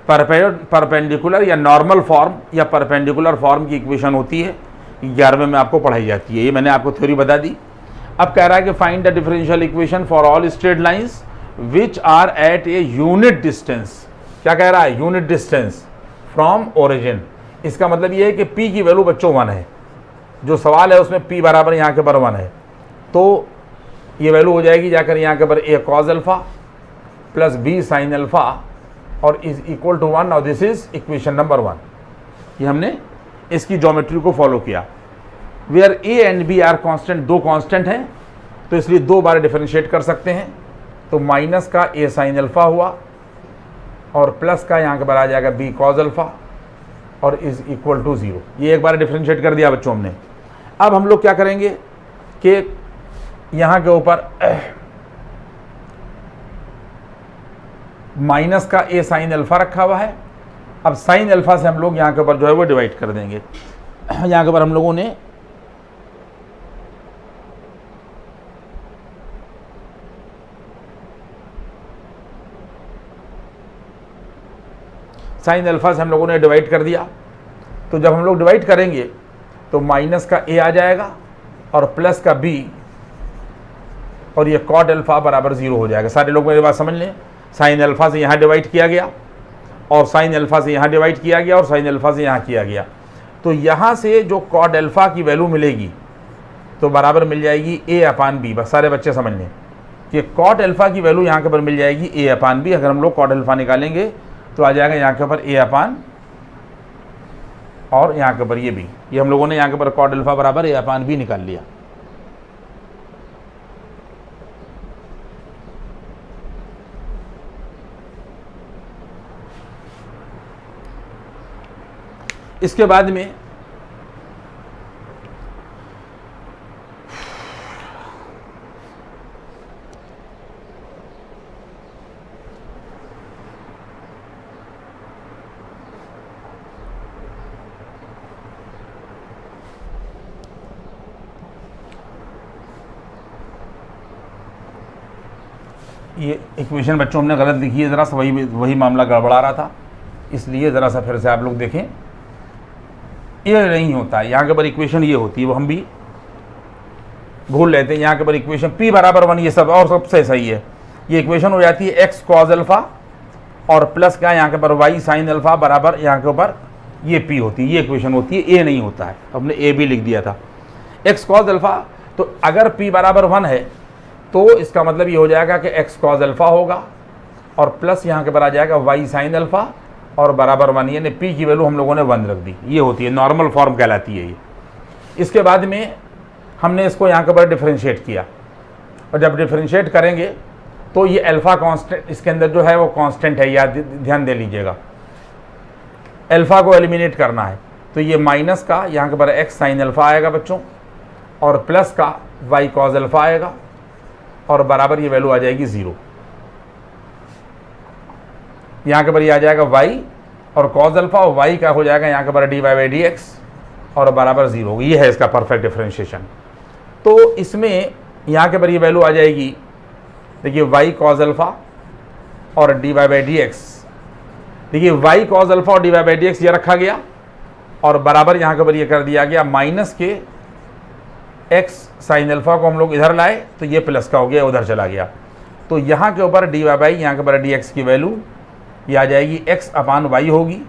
परपेंडिकुलर या नॉर्मल फॉर्म या परपेंडिकुलर फॉर्म की इक्वेशन होती है, 11वें में आपको पढ़ाई जाती है। ये मैंने आपको थ्योरी बता दी। अब कह रहा है कि find the differential equation for all straight lines which are at a unit distance. क्या कह रहा है? Unit distance from origin. इसका मतलब ये है कि P की वैल्यू बच्चों 1 है, जो सवाल है उसमें P बराबर यहाँ के पर 1 है, तो ये वैल्यू हो जाएगी जाकर यहाँ के पर a cos alpha plus b sine alpha और इज इक्वल टू 1। और दिस इज इक्वेशन नंबर 1। ये हमने इसकी ज्योमेट्री को फॉलो किया। Where a and b are constant, दो कांस्टेंट हैं तो इसलिए 2 बार डिफरेंशिएट कर सकते हैं। तो माइनस का ए साइन अल्फा हुआ और प्लस का यहाँ के बार आ जाएगा बी कॉज अल्फा और इज इक्वल टू 0। ये एक बार डिफरेंशिएट कर दिया बच्चों हमने। अब हम लोग क्या करेंगे कि यहाँ के ऊपर माइनस का ए साइन अल्फा रखा हुआ है। अब साइन अल्फा से हम लोग यहाँ के ऊपर जो है वो डिवाइड कर देंगे। यहाँ के ऊपर हम लोगों ने साइन अल्फा से हम लोगों ने डिवाइड कर दिया। तो जब हम लोग डिवाइड करेंगे तो माइनस का ए आ जाएगा और प्लस का बी और ये कॉट अल्फा बराबर 0 हो जाएगा। सारे लोग मेरी बात समझ लें। साइन अल्फा से यहाँ डिवाइड किया गया और साइन अल्फा से यहाँ डिवाइड किया गया और साइन अल्फा से यहाँ किया गया। तो यहाँ से जो कॉट अल्फा की वैल्यू मिलेगी तो बराबर मिल जाएगी ए अपान बी। बस सारे बच्चे समझ लें कि कॉट अल्फा की वैल्यू यहाँ के ऊपर मिल जाएगी ए अपान बी। अगर हम लोग कॉट अल्फा निकालेंगे तो आ जाएगा यहाँ के ऊपर ए अपान और यहाँ के ऊपर ये बी। ये हम लोगों ने यहाँ के ऊपर कॉट अल्फा बराबर ए अपान बी निकाल लिया। इसके बाद में ये इक्वेशन बच्चों हमने गलत लिखी है, ज़रा सा वही मामला गड़बड़ा रहा था, इसलिए ज़रा सा फिर से आप लोग देखें। ये नहीं होता है, यहाँ के ऊपर इक्वेशन ये होती है, वो हम भी भूल लेते हैं। यहाँ के ऊपर इक्वेशन P बराबर 1 ये सब और सबसे सही है। ये इक्वेशन हो जाती है x कॉज अल्फा और प्लस का यहाँ के ऊपर y साइन अल्फा बराबर यहाँ के ऊपर ये P होती है। ये इक्वेशन होती है, A नहीं होता है। हमने A भी लिख दिया था। x कॉज अल्फा, तो अगर P बराबर 1 है तो इसका मतलब ये हो जाएगा कि x कॉज अल्फा होगा और प्लस यहाँ के ऊपर आ जाएगा y साइन अल्फा और बराबर 1, यानी P की वैल्यू हम लोगों ने 1 रख दी। ये होती है, नॉर्मल फॉर्म कहलाती है ये। इसके बाद में हमने इसको यहाँ के ऊपर डिफरेंशिएट किया और जब डिफरेंशिएट करेंगे तो ये अल्फ़ा कांस्टेंट इसके अंदर जो है वो कांस्टेंट है, याद ध्यान दे लीजिएगा। अल्फ़ा को एलिमिनेट करना है तो ये माइनस का यहाँ के पर एक्स साइन अल्फ़ा आएगा बच्चों, और प्लस का वाई कॉज अल्फ़ा आएगा, और बराबर ये वैल्यू आ जाएगी 0। यहाँ के पर ये आ जाएगा y और कॉज अल्फ़ा, और y का हो जाएगा यहाँ के पर dy बाई डी एक्स, और बराबर 0 होगी। ये है इसका परफेक्ट डिफरेंशिएशन। तो इसमें यहाँ के पर ये वैल्यू आ जाएगी, देखिए y कॉज अल्फ़ा और dy बाई डी एक्स। देखिए y कॉज अल्फ़ा और dy बाई डी एक्स ये रखा गया, और बराबर यहाँ के पर ये कर दिया गया माइनस के x साइन अल्फ़ा को हम लोग इधर लाए तो ये प्लस का हो गया, उधर चला गया। तो यहाँ के ऊपर dy बाई यहाँ के ऊपर dx की वैल्यू ये आ जाएगी x अपान y होगी,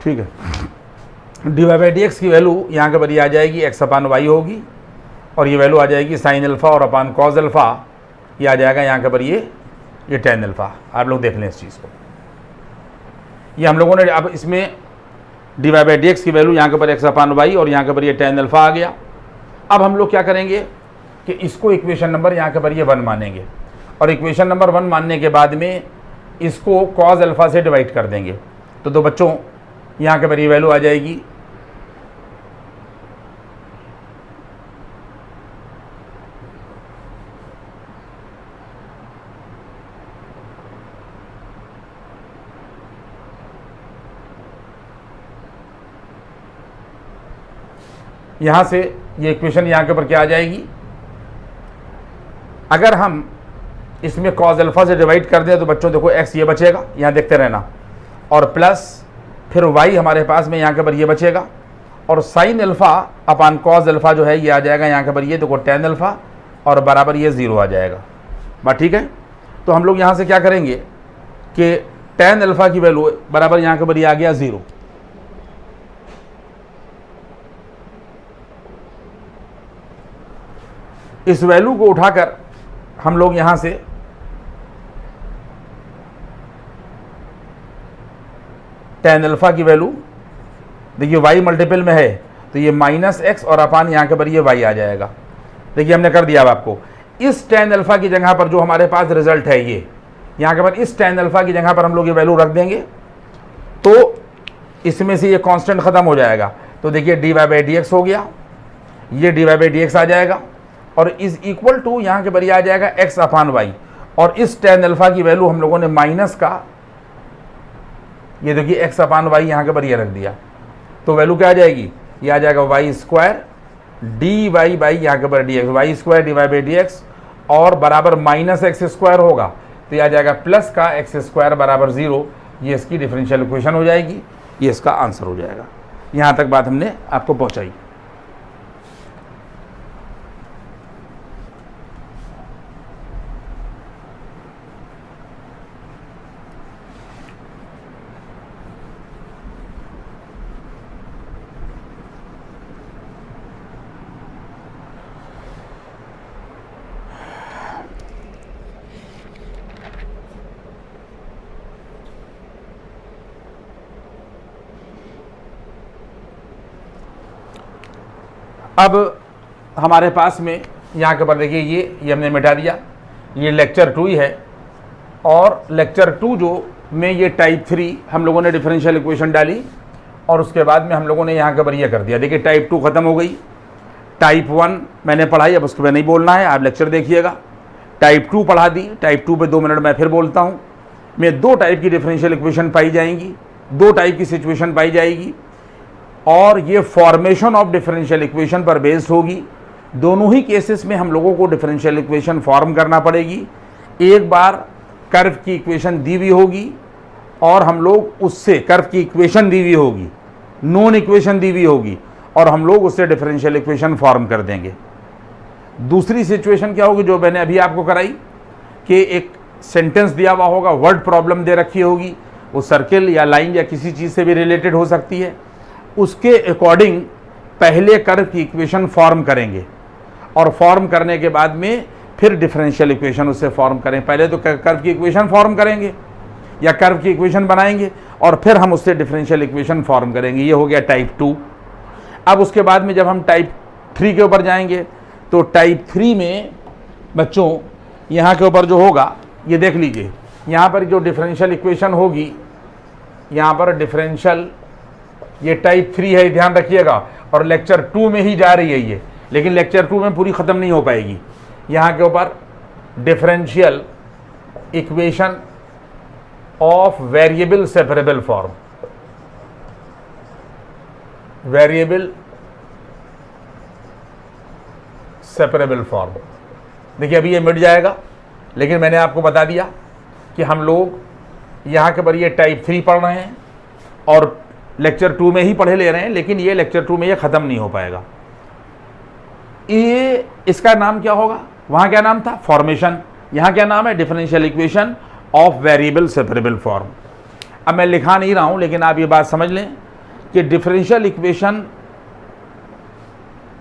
ठीक है। D y by d x की वैल्यू यहाँ के पर ये आ जाएगी एक्स अपान वाई होगी, और ये वैल्यू आ जाएगी साइन अल्फ़ा और अपान कॉज अल्फ़ा, ये आ जाएगा यहाँ के पर ये टेन अल्फ़ा। आप लोग देख लें इस चीज़ को। ये हम लोगों ने अब इसमें d y by d x की वैल्यू यहाँ के पर एक्स अपान वाई और यहाँ के पर ये टेन अल्फ़ा आ गया। अब हम लोग क्या करेंगे कि इसको इक्वेशन नंबर यहाँ के पर ये 1 मानेंगे, और इक्वेशन नंबर 1 मानने के बाद में इसको कॉज अल्फ़ा से डिवाइड कर देंगे। तो बच्चों यहाँ के पर ये वैल्यू आ जाएगी यहाँ से, ये इक्वेशन यहाँ के ऊपर क्या आ जाएगी, अगर हम इसमें कॉज अल्फ़ा से डिवाइड कर दें तो बच्चों देखो x ये बचेगा, यहाँ देखते रहना, और प्लस फिर y हमारे पास में यहाँ के ऊपर ये बचेगा, और sine alpha upon cos alpha जो है ये आ जाएगा यहाँ के ऊपर ये देखो टेन अल्फ़ा, और बराबर ये 0 आ जाएगा। बात ठीक है। तो हम लोग यहाँ से क्या करेंगे कि टेन अल्फ़ा की वैल्यू बराबर यहाँ के ऊपर ये आ गया 0। इस वैल्यू को उठाकर हम लोग यहाँ से टेन अल्फ़ा की वैल्यू, देखिए y मल्टीपल में है तो ये माइनस एक्स और अपान यहाँ के पर ये y आ जाएगा। देखिए हमने कर दिया अब आपको, इस टेन अल्फ़ा की जगह पर जो हमारे पास रिजल्ट है ये यहाँ के पर, इस टेन अल्फ़ा की जगह पर हम लोग ये वैल्यू रख देंगे तो इसमें से ये कांस्टेंट ख़त्म हो जाएगा। तो देखिए d y by d x हो गया, ये d y by d x आ जाएगा, और इज इक्वल टू यहाँ के पर ये आ जाएगा एक्स अपान वाई, और इस टेन अल्फ़ा की वैल्यू हम लोगों ने माइनस का ये देखिए एक्स अपान वाई यहाँ के पर ये रख दिया, तो वैल्यू क्या आ जाएगी, ये आ जाएगा y square d y by यहाँ के पर d x, y square d y by d x, और बराबर माइनस एक्स स्क्वायर होगा तो ये आ जाएगा प्लस का एक्स स्क्वायर बराबर 0। ये इसकी डिफरेंशियल इक्वेशन हो जाएगी, ये इसका आंसर हो जाएगा। यहाँ तक बात हमने आपको पहुँचाई। अब हमारे पास में यहाँ के पर देखिए ये हमने मिटा दिया, ये लेक्चर 2 ही है, और लेक्चर 2 जो में ये टाइप 3 हम लोगों ने डिफरेंशियल इक्वेशन डाली, और उसके बाद में हम लोगों ने यहाँ के पर ये कर दिया। देखिए टाइप 2 ख़त्म हो गई, टाइप 1 मैंने पढ़ाई, अब उसके बाद नहीं बोलना है, आप लेक्चर देखिएगा। टाइप 2 पढ़ा दी, टाइप 2 पे 2 मिनट मैं फिर बोलता हूँ। में 2 टाइप की डिफरेंशियल इक्वेशन पाई जाएंगी, 2 टाइप की सिचुएशन पाई जाएगी, और ये फॉर्मेशन ऑफ डिफरेंशियल इक्वेशन पर बेस्ड होगी। दोनों ही केसेस में हम लोगों को डिफरेंशियल इक्वेशन फॉर्म करना पड़ेगी। एक बार कर्व की इक्वेशन दी हुई होगी, और हम लोग उससे कर्व की इक्वेशन दी हुई होगी, नोन इक्वेशन दी हुई होगी, और हम लोग उससे डिफरेंशियल इक्वेशन फॉर्म कर देंगे। दूसरी सिचुएशन क्या होगी जो मैंने अभी आपको कराई कि एक सेंटेंस दिया हुआ होगा, वर्ड प्रॉब्लम दे रखी होगी, वो सर्किल या लाइन या किसी चीज़ से भी रिलेटेड हो सकती है, उसके अकॉर्डिंग पहले कर्व की इक्वेशन फॉर्म करेंगे और फॉर्म करने के बाद में फिर डिफरेंशियल इक्वेशन उससे फॉर्म करें। पहले तो कर्व की इक्वेशन फॉर्म करेंगे या कर्व की इक्वेशन बनाएंगे और फिर हम उससे डिफरेंशियल इक्वेशन फॉर्म करेंगे। ये हो गया टाइप 2। अब उसके बाद में जब हम टाइप 3 के ऊपर जाएंगे तो टाइप 3 में बच्चों यहाँ के ऊपर जो होगा ये देख लीजिए, यहाँ पर जो डिफरेंशियल इक्वेशन होगी, यहाँ पर डिफरेंशियल, ये टाइप 3 है, ध्यान रखिएगा, और लेक्चर 2 में ही जा रही है ये, लेकिन लेक्चर 2 में पूरी ख़त्म नहीं हो पाएगी। यहाँ के ऊपर differential equation of variable separable form, variable separable form. देखिए अभी ये मिट जाएगा, लेकिन मैंने आपको बता दिया कि हम लोग यहाँ के पर ये टाइप 3 पढ़ रहे हैं और लेक्चर 2 में ही पढ़े ले रहे हैं, लेकिन ये लेक्चर 2 में ये ख़त्म नहीं हो पाएगा। ये इसका नाम क्या होगा? वहाँ क्या नाम था? फॉर्मेशन। यहाँ क्या नाम है? Differential equation of variable separable form. अब मैं लिखा नहीं रहा हूँ, लेकिन आप ये बात समझ लें कि differential equation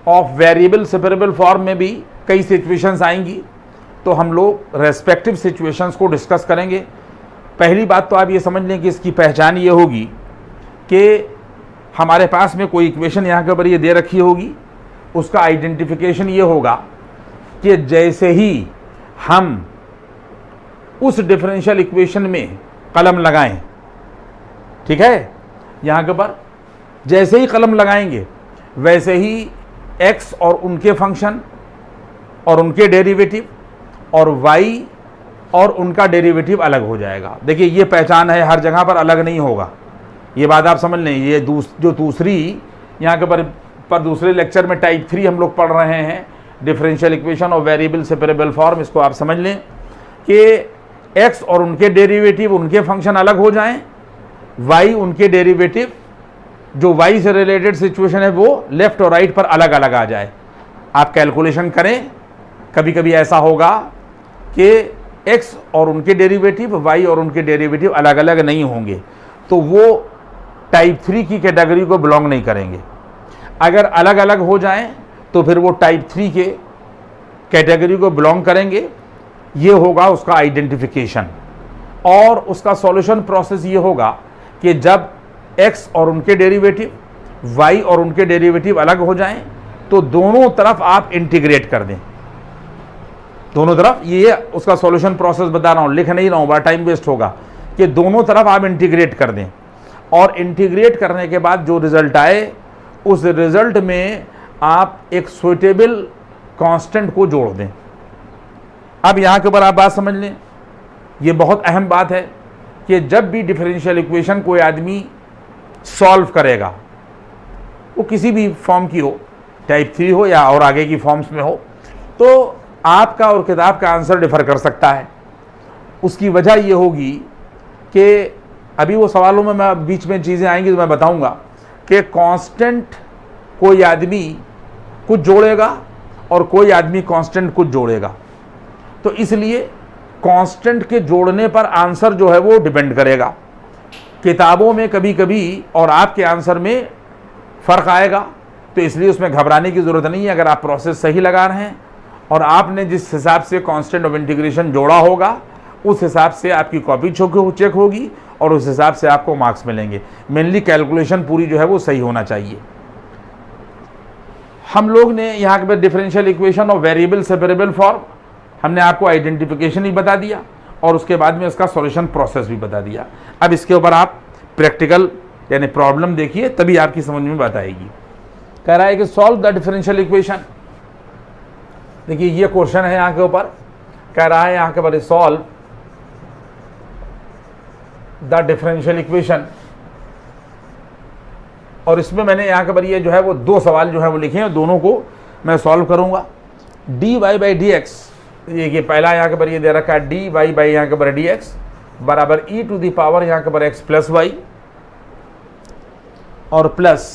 of variable separable form में भी कई सिचुएशंस आएंगी, तो हम लोग रेस्पेक्टिव सिचुएशंस को डिस्कस करेंगे। पहली बात तो आप ये समझ लें कि इसकी पहचान ये होगी कि हमारे पास में कोई इक्वेशन यहाँ के ऊपर ये दे रखी होगी, उसका आइडेंटिफिकेशन ये होगा कि जैसे ही हम उस डिफरेंशियल इक्वेशन में कलम लगाएं, ठीक है, यहाँ के ऊपर जैसे ही कलम लगाएंगे वैसे ही x और उनके फंक्शन और उनके डेरिवेटिव और y और उनका डेरिवेटिव अलग हो जाएगा। देखिए ये पहचान है, हर जगह पर अलग नहीं होगा, ये बात आप समझ लें। ये जो दूसरी यहाँ के पर दूसरे लेक्चर में टाइप 3 हम लोग पढ़ रहे हैं, डिफरेंशियल इक्वेशन और वेरिएबल सेपरेबल फॉर्म, इसको आप समझ लें कि x और उनके डेरिवेटिव, उनके फंक्शन अलग हो जाएं, y उनके डेरिवेटिव जो y से रिलेटेड सिचुएशन है वो लेफ्ट और राइट पर अलग अलग आ जाए। आप कैलकुलेशन करें, कभी कभी ऐसा होगा कि x और उनके डेरिवेटिव, y और उनके डेरिवेटिव अलग अलग नहीं होंगे, तो वो टाइप 3 की कैटेगरी को बिलोंग नहीं करेंगे। अगर अलग अलग हो जाएं तो फिर वो टाइप 3 के कैटेगरी को बिलोंग करेंगे। ये होगा उसका आइडेंटिफिकेशन, और उसका सॉल्यूशन प्रोसेस ये होगा कि जब x और उनके डेरिवेटिव, y और उनके डेरिवेटिव अलग हो जाएं तो दोनों तरफ आप इंटीग्रेट कर दें, दोनों तरफ। ये उसका सॉल्यूशन प्रोसेस बता रहा हूँ, लिख नहीं रहा हूँ, बड़ा टाइम वेस्ट होगा, कि दोनों तरफ आप इंटीग्रेट कर दें, और इंटीग्रेट करने के बाद जो रिजल्ट आए उस रिजल्ट में आप एक सुइटेबल कांस्टेंट को जोड़ दें। अब यहाँ के ऊपर आप बात समझ लें, ये बहुत अहम बात है कि जब भी डिफरेंशियल इक्वेशन कोई आदमी सॉल्व करेगा, वो किसी भी फॉर्म की हो, टाइप 3 हो या और आगे की फॉर्म्स में हो, तो आपका और किताब का आंसर डिफर कर सकता है। उसकी वजह ये होगी कि अभी वो सवालों में मैं बीच में चीज़ें आएंगी तो मैं बताऊंगा कि कांस्टेंट कोई आदमी कुछ जोड़ेगा और कोई आदमी कांस्टेंट कुछ जोड़ेगा, तो इसलिए कांस्टेंट के जोड़ने पर आंसर जो है वो डिपेंड करेगा। किताबों में कभी कभी और आपके आंसर में फ़र्क आएगा, तो इसलिए उसमें घबराने की ज़रूरत नहीं है। अगर आप प्रोसेस सही लगा रहे हैं और आपने जिस हिसाब से कांस्टेंट ऑफ इंटीग्रेशन जोड़ा होगा, उस हिसाब से आपकी कॉपी चेक होगी और उस हिसाब से आपको मार्क्स मिलेंगे। मेनली कैलकुलेशन पूरी जो है वो सही होना चाहिए। हम लोग ने यहाँ के डिफरेंशियल इक्वेशन और वेरिएबल सेपरेबल फॉर्म, हमने आपको आइडेंटिफिकेशन ही बता दिया और उसके बाद में उसका सॉल्यूशन प्रोसेस भी बता दिया। अब इसके ऊपर आप प्रैक्टिकल यानी प्रॉब्लम देखिए, तभी आपकी समझ में बात आएगी। कह रहा है कि सॉल्व द डिफरेंशियल इक्वेशन। देखिए ये क्वेश्चन है यहाँ के ऊपर, कह रहा है यहाँ के ऊपर सॉल्व द डिफरेंशियल इक्वेशन, और इसमें मैंने यहाँ के ऊपर ये जो है वो 2 सवाल जो है वो लिखे हैं, दोनों को मैं सॉल्व करूँगा। dy बाई डी एक्स, ये पहला यहाँ के ऊपर ये दे रखा है dy बाई यहाँ के ऊपर डी एक्स बराबर e टू दी पावर यहाँ के ऊपर x प्लस वाई, और प्लस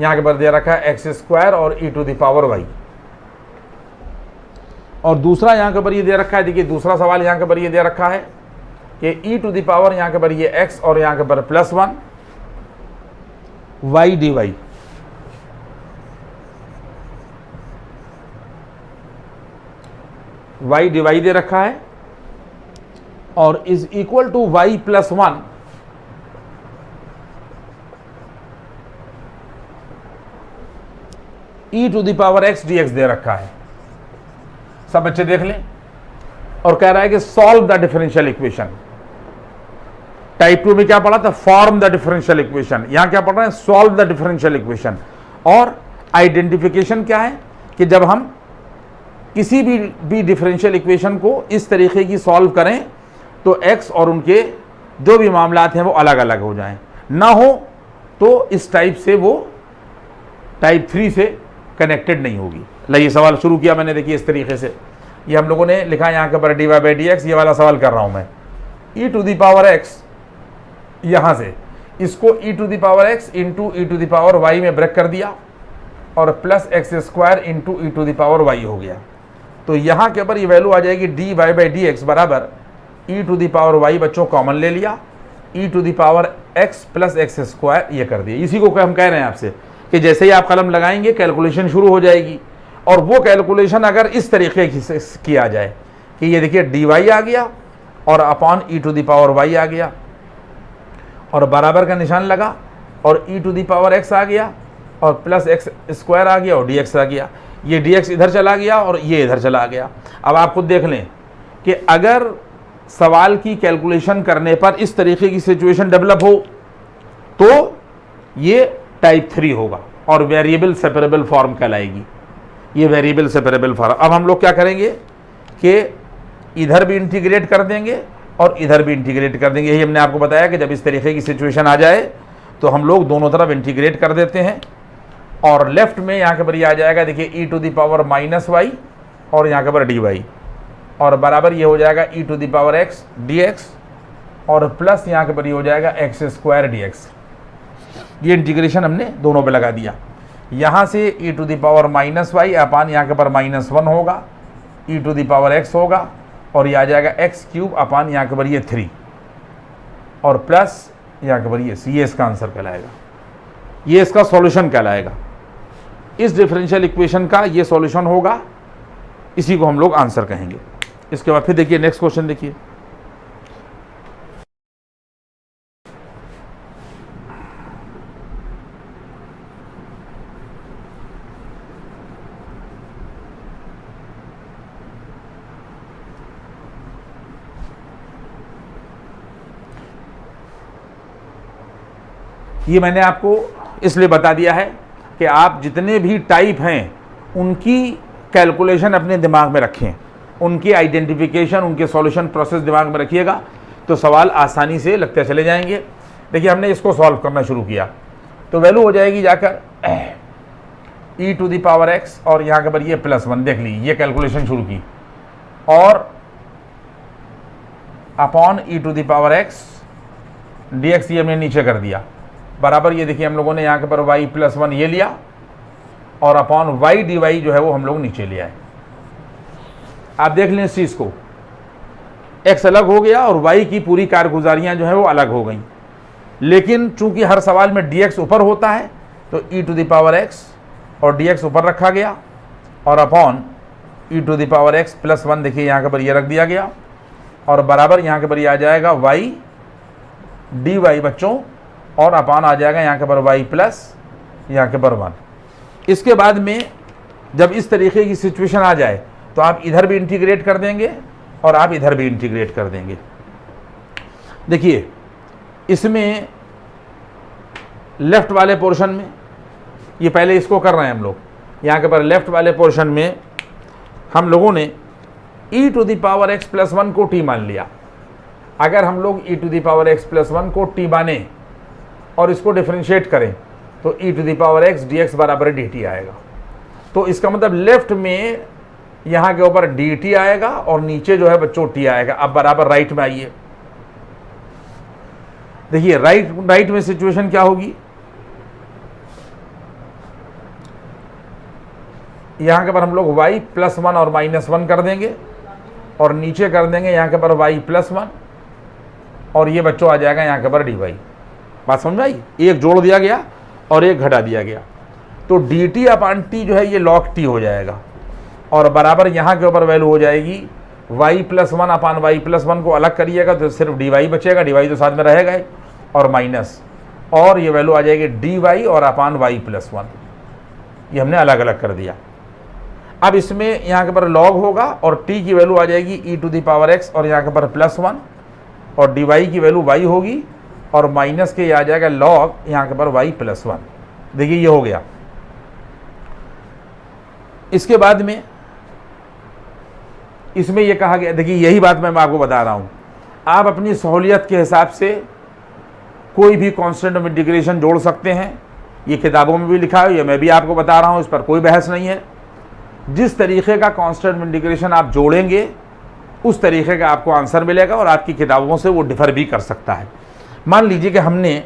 यहाँ के ऊपर दे रखा है x स्क्वायर और e to the power y। और दूसरा यहाँ के ऊपर ये दे रखा है, देखिए दूसरा सवाल यहाँ के ऊपर ये दे रखा है कि e टू द पावर यहाँ के ऊपर ये x और यहाँ के ऊपर +1 y dy, y dy दे रखा है और is equal to y +1 e to the power x dx दे रखा है। सब बच्चे देख लें और कह रहा है कि solve the differential equation. Type 2 में क्या पढ़ा था? Form the differential equation. यहां क्या पढ़ रहे हैं? Solve the differential equation. और आइडेंटिफिकेशन क्या है कि जब हम किसी भी डिफरेंशियल इक्वेशन को इस तरीके की सॉल्व करें तो x और उनके जो भी मामलात हैं वो अलग अलग हो जाएं, ना हो तो इस टाइप से वो टाइप 3 से कनेक्टेड नहीं होगी। ये सवाल शुरू किया मैंने, देखिए इस तरीके से ये हम लोगों ने लिखा यहाँ के पर dy/dx, ये वाला सवाल कर रहा हूँ मैं। e to the power x, यहाँ से इसको e to the power x into e to the power y में ब्रेक कर दिया और +x² into e to the power y हो गया। तो यहाँ के ऊपर ये वैल्यू आ जाएगी dy/dx बराबर e to the power y, बच्चों कॉमन ले लिया, e to the power x + x², ये कर दिया। इसी को हम कह रहे हैं आपसे कि जैसे ही आप कलम लगाएंगे कैलकुलेशन शुरू हो जाएगी। और वो कैलकुलेशन अगर इस तरीके से किया जाए कि ये देखिए dy आ गया और upon e to the power y आ गया और बराबर का निशान लगा और e to the power x आ गया और +x² आ गया और dx आ गया। ये dx इधर चला गया और ये इधर चला गया। अब आप खुद देख लें कि अगर सवाल की कैलकुलेशन करने पर इस तरीके की सिचुएशन डेवलप हो तो ये टाइप 3 होगा और वेरिएबल सेपरेबल फॉर्म कहलाएगी। ये वेरिएबल सेपरेबल फॉर्म। अब हम लोग क्या करेंगे कि इधर भी इंटीग्रेट कर देंगे और इधर भी इंटीग्रेट कर देंगे। यही हमने आपको बताया कि जब इस तरीके की सिचुएशन आ जाए तो हम लोग दोनों तरफ इंटीग्रेट कर देते हैं और लेफ्ट में यहाँ के ऊपर ये आ जाएगा, देखिए e to the power -y और यहाँ के ऊपर dy और बराबर ये हो जाएगा e to the power x dx और प्लस यहाँ के ऊपर ये हो जाएगा x² dx। ये इंटीग्रेशन हमने दोनों पे लगा दिया। यहाँ से e to the power -y upon यहाँ के ऊपर -1 होगा, e to the power x होगा और ये आ जाएगा x³ अपान यहाँ के ऊपर ये 3 और प्लस यहाँ के ऊपर ये इसका आंसर कहलाएगा, ये इसका सॉल्यूशन कहलाएगा। इस डिफरेंशियल इक्वेशन का ये सॉल्यूशन होगा, इसी को हम लोग आंसर कहेंगे। इसके बाद फिर देखिए नेक्स्ट क्वेश्चन देखिए। ये मैंने आपको इसलिए बता दिया है कि आप जितने भी टाइप हैं उनकी कैलकुलेशन अपने दिमाग में रखें, उनकी आइडेंटिफिकेशन, उनके सॉल्यूशन प्रोसेस दिमाग में रखिएगा तो सवाल आसानी से लगते चले जाएंगे। देखिए हमने इसको सॉल्व करना शुरू किया तो वैल्यू हो जाएगी जाकर e to the power x और यहाँ के पर ये +1, देख ली ये कैलकुलेशन शुरू की और upon e to the power x dx ये हमने नीचे कर दिया बराबर। ये देखिए हम लोगों ने यहाँ के पर y +1 ये लिया और अपॉन y dy जो है वो हम लोग नीचे लिया है। आप देख लें इस चीज़ को, x अलग हो गया और y की पूरी कारगुजारियाँ जो है वो अलग हो गई, लेकिन चूंकि हर सवाल में dx ऊपर होता है तो e to the power x और dx ऊपर रखा गया और upon e to the power x +1 देखिए यहाँ के पर ये रख दिया गया और बराबर यहाँ के पर ये आ जाएगा y dy बच्चों और अपान आ जाएगा यहाँ के पर y प्लस यहाँ के पर 1। इसके बाद में जब इस तरीके की सिचुएशन आ जाए तो आप इधर भी इंटीग्रेट कर देंगे और आप इधर भी इंटीग्रेट कर देंगे। देखिए इसमें लेफ्ट वाले पोर्शन में, ये पहले इसको कर रहे हैं हम लोग, यहाँ के पर लेफ्ट वाले पोर्शन में हम लोगों ने e to the power x +1 को t मान लिया। अगर हम लोग e to the power x +1 को t माने और इसको डिफरेंशिएट करें तो e to the power x dx बराबर dt आएगा। तो इसका मतलब लेफ्ट में यहाँ के ऊपर dt आएगा और नीचे जो है बच्चों t आएगा। अब बराबर राइट में आइए, देखिए राइट में सिचुएशन क्या होगी, यहाँ के पर हम लोग y +1 और -1 कर देंगे और नीचे कर देंगे यहाँ के पर y +1 और ये बच्चों आ जाएगा यहाँ के पर dy। बात समझ में आई? एक जोड़ दिया गया और एक घटा दिया गया, तो dt/t जो है ये log t हो जाएगा और बराबर यहाँ के ऊपर वैल्यू हो जाएगी y +1/y+1 को अलग करिएगा तो सिर्फ dy बचेगा, dy तो साथ में रहेगा ही, और माइनस, और ये वैल्यू आ जाएगी dy और y+1, ये हमने अलग अलग कर दिया। अब इसमें यहाँ के पर log होगा और t की वैल्यू आ जाएगी e⁻x और यहाँ के पर +1 और dy की वैल्यू y होगी और माइनस के ये आ जाएगा log यहाँ के पर y+1। देखिए ये हो गया। इसके बाद में इसमें ये कहा गया, देखिए यही बात मैं आपको बता रहा हूँ, आप अपनी सहूलियत के हिसाब से कोई भी कांस्टेंट ऑफ इंटीग्रेशन जोड़ सकते हैं। ये किताबों में भी लिखा है, ये मैं भी आपको बता रहा हूँ, इस पर कोई बहस नहीं है। जिस तरीके का कांस्टेंट ऑफ इंटीग्रेशन आप जोड़ेंगे उस तरीके का आपको आंसर मिलेगा और आपकी किताबों से वो डिफ़र भी कर सकता है। मान लीजिए कि हमने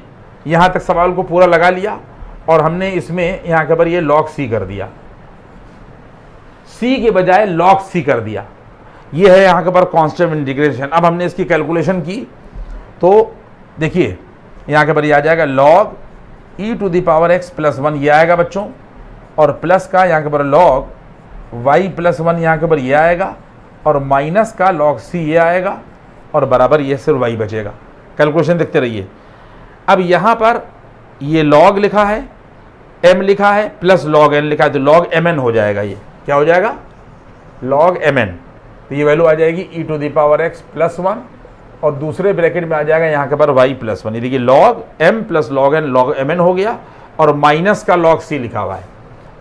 यहाँ तक सवाल को पूरा लगा लिया और हमने इसमें यहाँ के पर ये log c कर दिया, c के बजाय log c कर दिया। ये है यहाँ के पर कांस्टेंट इंटीग्रेशन। अब हमने इसकी कैलकुलेशन की तो देखिए यहाँ के पर ये आ जाएगा log e⁻x +1 ये आएगा बच्चों, और प्लस का यहाँ के पर log y+1 यहाँ के पर ये आएगा और माइनस का log c ये आएगा और बराबर ये सिर्फ y बचेगा। कैलकुलेशन देखते रहिए। अब यहाँ पर ये log लिखा है, m लिखा है, प्लस log n लिखा है, तो log mn हो जाएगा। ये क्या हो जाएगा? log mn। तो ये वैल्यू आ जाएगी e⁻x +1 और दूसरे ब्रैकेट में आ जाएगा यहाँ के पर y+1। ये देखिए log m + log n log mn हो गया और माइनस का log c लिखा हुआ है,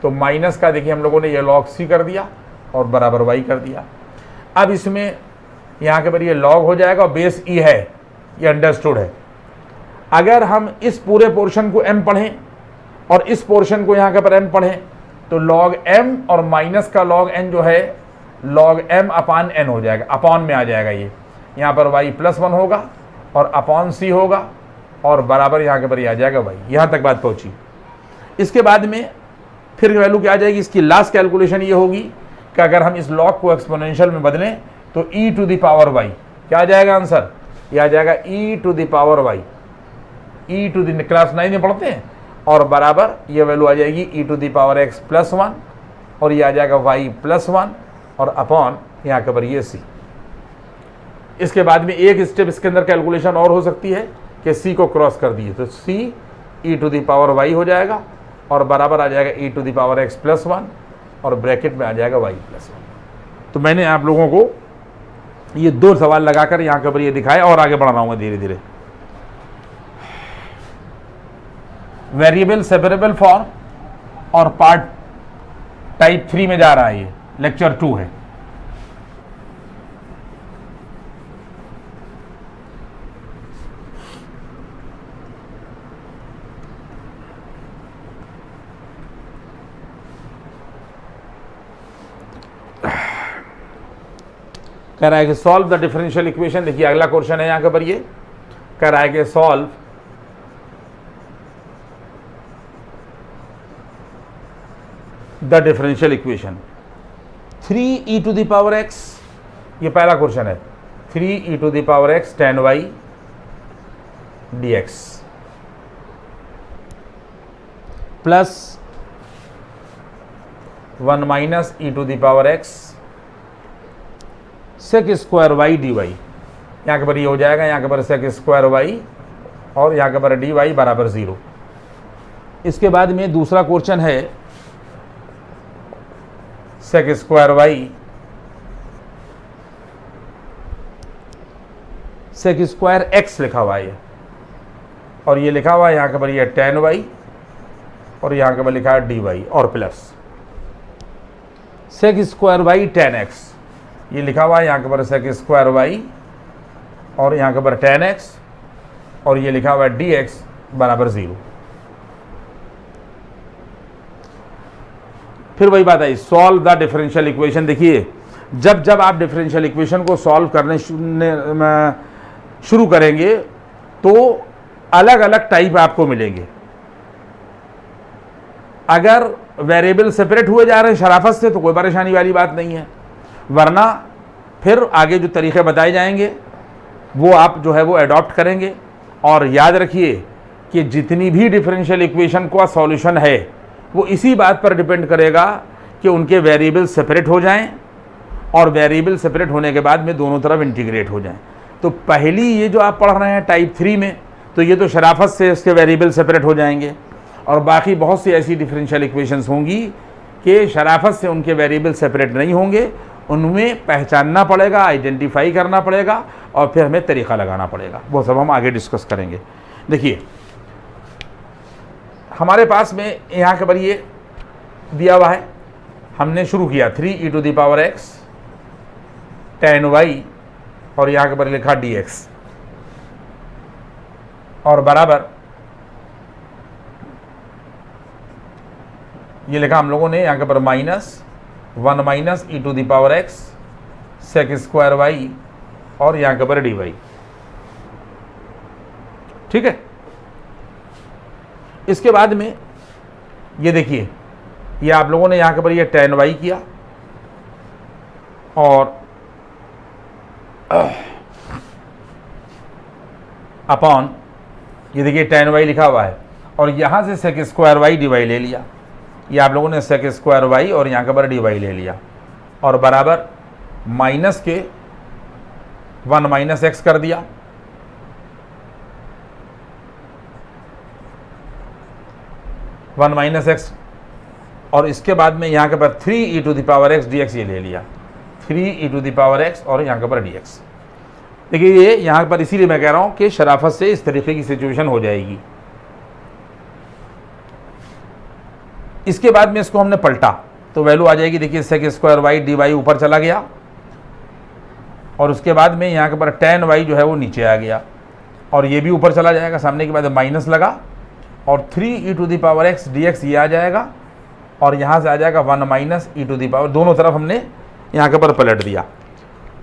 तो माइनस का देखिए हम लोगों ने ये log c कर दिया और बराबर y कर दिया। अब इसमें यहाँ के पर ये log हो जाएगा और बेस e है, ये अंडरस्टूड है। अगर हम इस पूरे पोर्शन को m पढ़ें और इस पोर्शन को यहाँ के पर m पढ़ें तो log m और माइनस का log n जो है log m/n हो जाएगा, अपॉन में आ जाएगा। ये यहाँ पर y+1 होगा और अपॉन c होगा और बराबर यहाँ के पर आ जाएगा y। यहाँ तक बात पहुँची। इसके बाद में फिर वैल्यू क्या आ जाएगी? इसकी लास्ट कैलकुलेशन ये होगी कि अगर हम इस log को एक्सपोनेंशियल में बदलें तो e⁻y क्या आ जाएगा आंसर? ये आ जाएगा e⁻y, क्लास 9 में पढ़ते हैं, और बराबर ये वैल्यू आ जाएगी e⁻x +1 और ये आ जाएगा y+1 और अपॉन यहाँ के पर ये c। इसके बाद में एक स्टेप इसके अंदर कैलकुलेशन और हो सकती है कि c को क्रॉस कर दिए तो c e⁻y हो जाएगा और बराबर आ जाएगा e⁻x +1 और ब्रैकेट में आ जाएगा y+1। तो मैंने आप लोगों को ये दो सवाल लगाकर यहाँ के ऊपर ये दिखाया और आगे बढ़ रहा हूँ मैं धीरे धीरे। वेरिएबल सेपरेबल फॉर्म और पार्ट टाइप 3 में जा रहा है, ये लेक्चर 2 है। कह रहा है कि सॉल्व द डिफरेंशियल इक्वेशन। देखिए अगला क्वेश्चन है यहाँ के ऊपर, ये कह रहा है कि solve the differential equation 3e⁻x, ये पहला क्वेश्चन है, 3e⁻x tan y dx plus 1 minus e⁻x sec² y dy। यहाँ के पर ये हो जाएगा, यहाँ के पर sec² y और यहाँ के पर dy बराबर 0। इसके बाद में दूसरा क्वेश्चन है sec² y sec² x लिखा हुआ है और ये लिखा हुआ है यहाँ के पर ये tan y और यहाँ के पर लिखा है dy और plus sec² y tan x, ये लिखा हुआ है यहाँ के पर sec² y और यहाँ के पर tan x और ये लिखा हुआ है dx बराबर 0। फिर वही बात आई, सॉल्व द डिफरेंशियल इक्वेशन। देखिए जब जब आप डिफरेंशियल इक्वेशन को सॉल्व करने शुरू करेंगे तो अलग अलग टाइप आपको मिलेंगे। अगर वेरिएबल सेपरेट हुए जा रहे हैं शराफत से तो कोई परेशानी वाली बात नहीं है, वरना फिर आगे जो तरीक़े बताए जाएंगे वो आप जो है वो अडॉप्ट करेंगे। और याद रखिए कि जितनी भी डिफरेंशियल इक्वेशन का सॉल्यूशन है वो इसी बात पर डिपेंड करेगा कि उनके वेरिएबल सेपरेट हो जाएं और वेरिएबल सेपरेट होने के बाद में दोनों तरफ इंटीग्रेट हो जाएं। तो पहली ये जो आप पढ़ रहे हैं टाइप 3 में, तो ये तो शराफत से इसके वेरिएबल सेपरेट हो जाएंगे, और बाकी बहुत सी ऐसी डिफरेंशियल इक्वेशंस होंगी कि शराफत से उनके वेरिएबल सेपरेट नहीं होंगे, उनमें पहचानना पड़ेगा, आइडेंटिफाई करना पड़ेगा और फिर हमें तरीक़ा लगाना पड़ेगा। वो सब हम आगे डिस्कस करेंगे। देखिए हमारे पास में यहाँ के पर ये दिया हुआ है, हमने शुरू किया 3e⁻x tan y और यहाँ के पर लिखा dx और बराबर ये लिखा हम लोगों ने यहाँ के पर -1 e⁻x sec² y और यहाँ के पर dy। ठीक है, इसके बाद में ये देखिए ये आप लोगों ने यहाँ के पर ये tan y किया और अपॉन ये देखिए tan y लिखा हुआ है और यहाँ से sec² y dy ले लिया। ये आप लोगों ने sec² y और यहाँ के पर dy ले लिया और बराबर माइनस के 1 - x कर दिया। (1 - x) और इसके बाद में यहाँ के पर 3e⁻x dx ये ले लिया, 3e⁻x और यहाँ के पर dx। देखिए ये यहाँ पर इसीलिए मैं कह रहा हूँ कि शराफत से इस तरीके की सिचुएशन हो जाएगी। इसके बाद में इसको हमने पलटा तो वैल्यू आ जाएगी, देखिए sec² y dy ऊपर चला गया और उसके बाद में यहाँ के पर tan y जो है वो नीचे आ गया और ये भी ऊपर चला जाएगा, सामने के बाद माइनस लगा और 3e⁻x dx ये आ जाएगा और यहाँ से आ जाएगा 1 - e⁻, दोनों तरफ हमने यहाँ के पर पलट दिया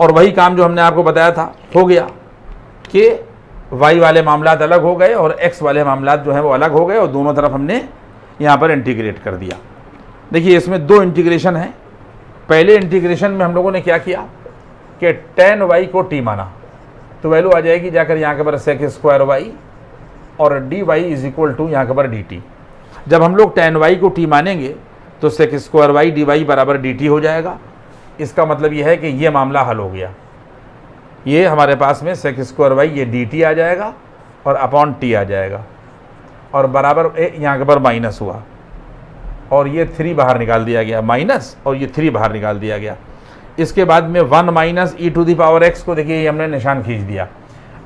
और वही काम जो हमने आपको बताया था हो गया कि y वाले मामलात अलग हो गए और x वाले मामलात जो हैं वो अलग हो गए और दोनों तरफ हमने यहाँ पर इंटीग्रेट कर दिया। देखिए इसमें दो इंटीग्रेशन है। पहले इंटीग्रेशन में हम लोगों ने क्या किया कि tan y को t माना तो वैल्यू आ जाएगी जाकर यहाँ के पर sec² y और dy = यहाँ के पर dt। जब हम लोग tan y को t मानेंगे तो sec² y dy बराबर dt हो जाएगा। इसका मतलब यह है कि ये मामला हल हो गया। ये हमारे पास में sec² y ये dt आ जाएगा और अपॉन t आ जाएगा और बराबर यहाँ के पर माइनस हुआ और ये 3 बाहर निकाल दिया गया, माइनस और ये 3 बाहर निकाल दिया गया। इसके बाद में 1 - e⁻x को देखिए ये हमने निशान खींच दिया।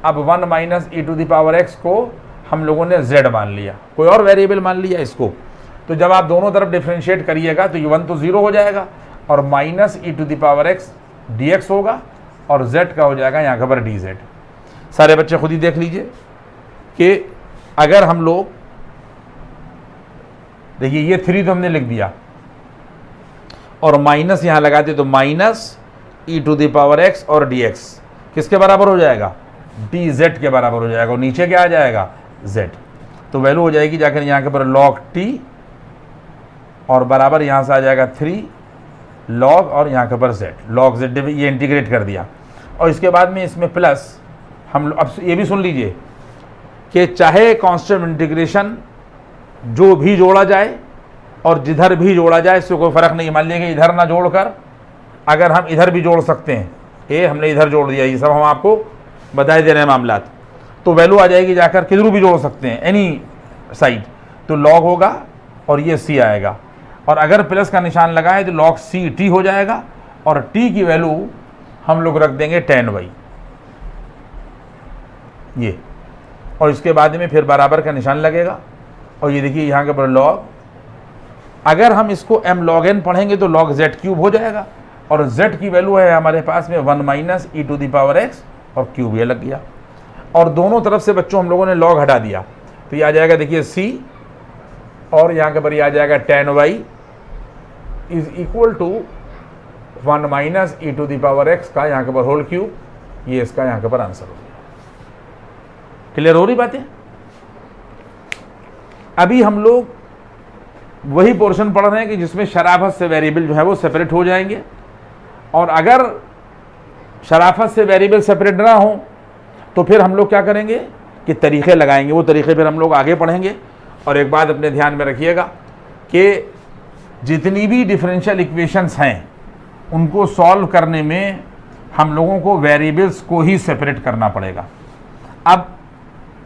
अब 1 - e⁻x को हम लोगों ने z मान लिया, कोई और वेरिएबल मान लिया इसको। तो जब आप दोनों तरफ डिफ्रेंशिएट करिएगा तो ये 1 तो 0 हो जाएगा और -e⁻x dx होगा और z का हो जाएगा यहाँ पर dz। सारे बच्चे खुद ही देख लीजिए कि अगर हम लोग देखिए ये 3 तो हमने लिख दिया और माइनस यहाँ लगाते तो -e⁻x और dx किसके बराबर हो जाएगा, dz के बराबर हो जाएगा और नीचे क्या आ जाएगा z। तो वैल्यू हो जाएगी जाकर यहाँ के पर log t और बराबर यहाँ से आ जाएगा 3 log और यहाँ के पर z, log z ये इंटीग्रेट कर दिया। और इसके बाद में इसमें प्लस हम अब ये भी सुन लीजिए कि चाहे कांस्टेंट इंटीग्रेशन जो भी जोड़ा जाए और जिधर भी जोड़ा जाए इससे कोई फ़र्क नहीं। मान लीजिए कि इधर ना जोड़कर अगर हम इधर भी जोड़ सकते हैं, ये हमने इधर जोड़ दिया, ये सब हम आपको बताए दे रहे हैं मामलात, तो वैल्यू आ जाएगी जाकर किधर भी जोड़ सकते हैं एनी साइड, तो log होगा और ये c आएगा और अगर प्लस का निशान लगा है तो log c t हो जाएगा और t की वैल्यू हम लोग रख देंगे tan y ये, और इसके बाद में फिर बराबर का निशान लगेगा और ये देखिए यहाँ के पर log, अगर हम इसको m log n पढ़ेंगे तो log z³ हो जाएगा और z की वैल्यू है हमारे पास में 1 - e⁻x और क्यूब ये लग गया और दोनों तरफ से बच्चों हम लोगों ने log हटा दिया तो ये आ जाएगा देखिए c और यहाँ के पर ये आ जाएगा tan y = 1 - e⁻x का यहाँ के पर होल क्यूब, ये इसका यहाँ के पर आंसर हो गया। क्लियर हो रही बातें। अभी हम लोग वही पोर्शन पढ़ रहे हैं कि जिसमें शराफत से वेरिएबल जो है वो सेपरेट हो जाएंगे, और अगर शराफत से वेरिएबल सेपरेट ना हो तो फिर हम लोग क्या करेंगे कि तरीक़े लगाएंगे। वो तरीक़े फिर हम लोग आगे पढ़ेंगे। और एक बात अपने ध्यान में रखिएगा कि जितनी भी डिफरेंशियल इक्वेशंस हैं उनको सॉल्व करने में हम लोगों को वेरिएबल्स को ही सेपरेट करना पड़ेगा। अब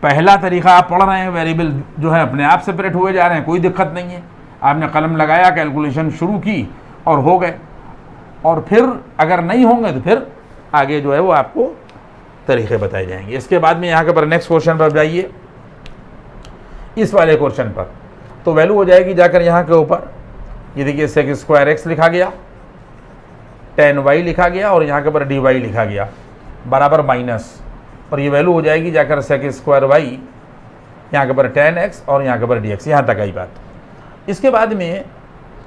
पहला तरीका आप पढ़ रहे हैं, वेरिएबल जो है अपने आप सेपरेट हुए जा रहे हैं, कोई दिक्कत नहीं है। आपने कलम लगाया, कैलकुलेशन शुरू की और हो गए। और फिर अगर नहीं होंगे तो फिर आगे जो है वो आपको तरीके बताए जाएंगे। इसके बाद में यहाँ के पर नेक्स्ट क्वेश्चन पर जाइए, इस वाले क्वेश्चन पर तो वैल्यू हो जाएगी जाकर यहाँ के ऊपर, ये देखिए सेक स्क्वायर एक्स लिखा गया, tan y लिखा गया और यहाँ के ऊपर dy लिखा गया बराबर माइनस, और ये वैल्यू हो जाएगी जाकर सेक स्क्वायर y, यहाँ के ऊपर tan x और यहाँ के ऊपर dx। यहाँ तक आई बात। इसके बाद में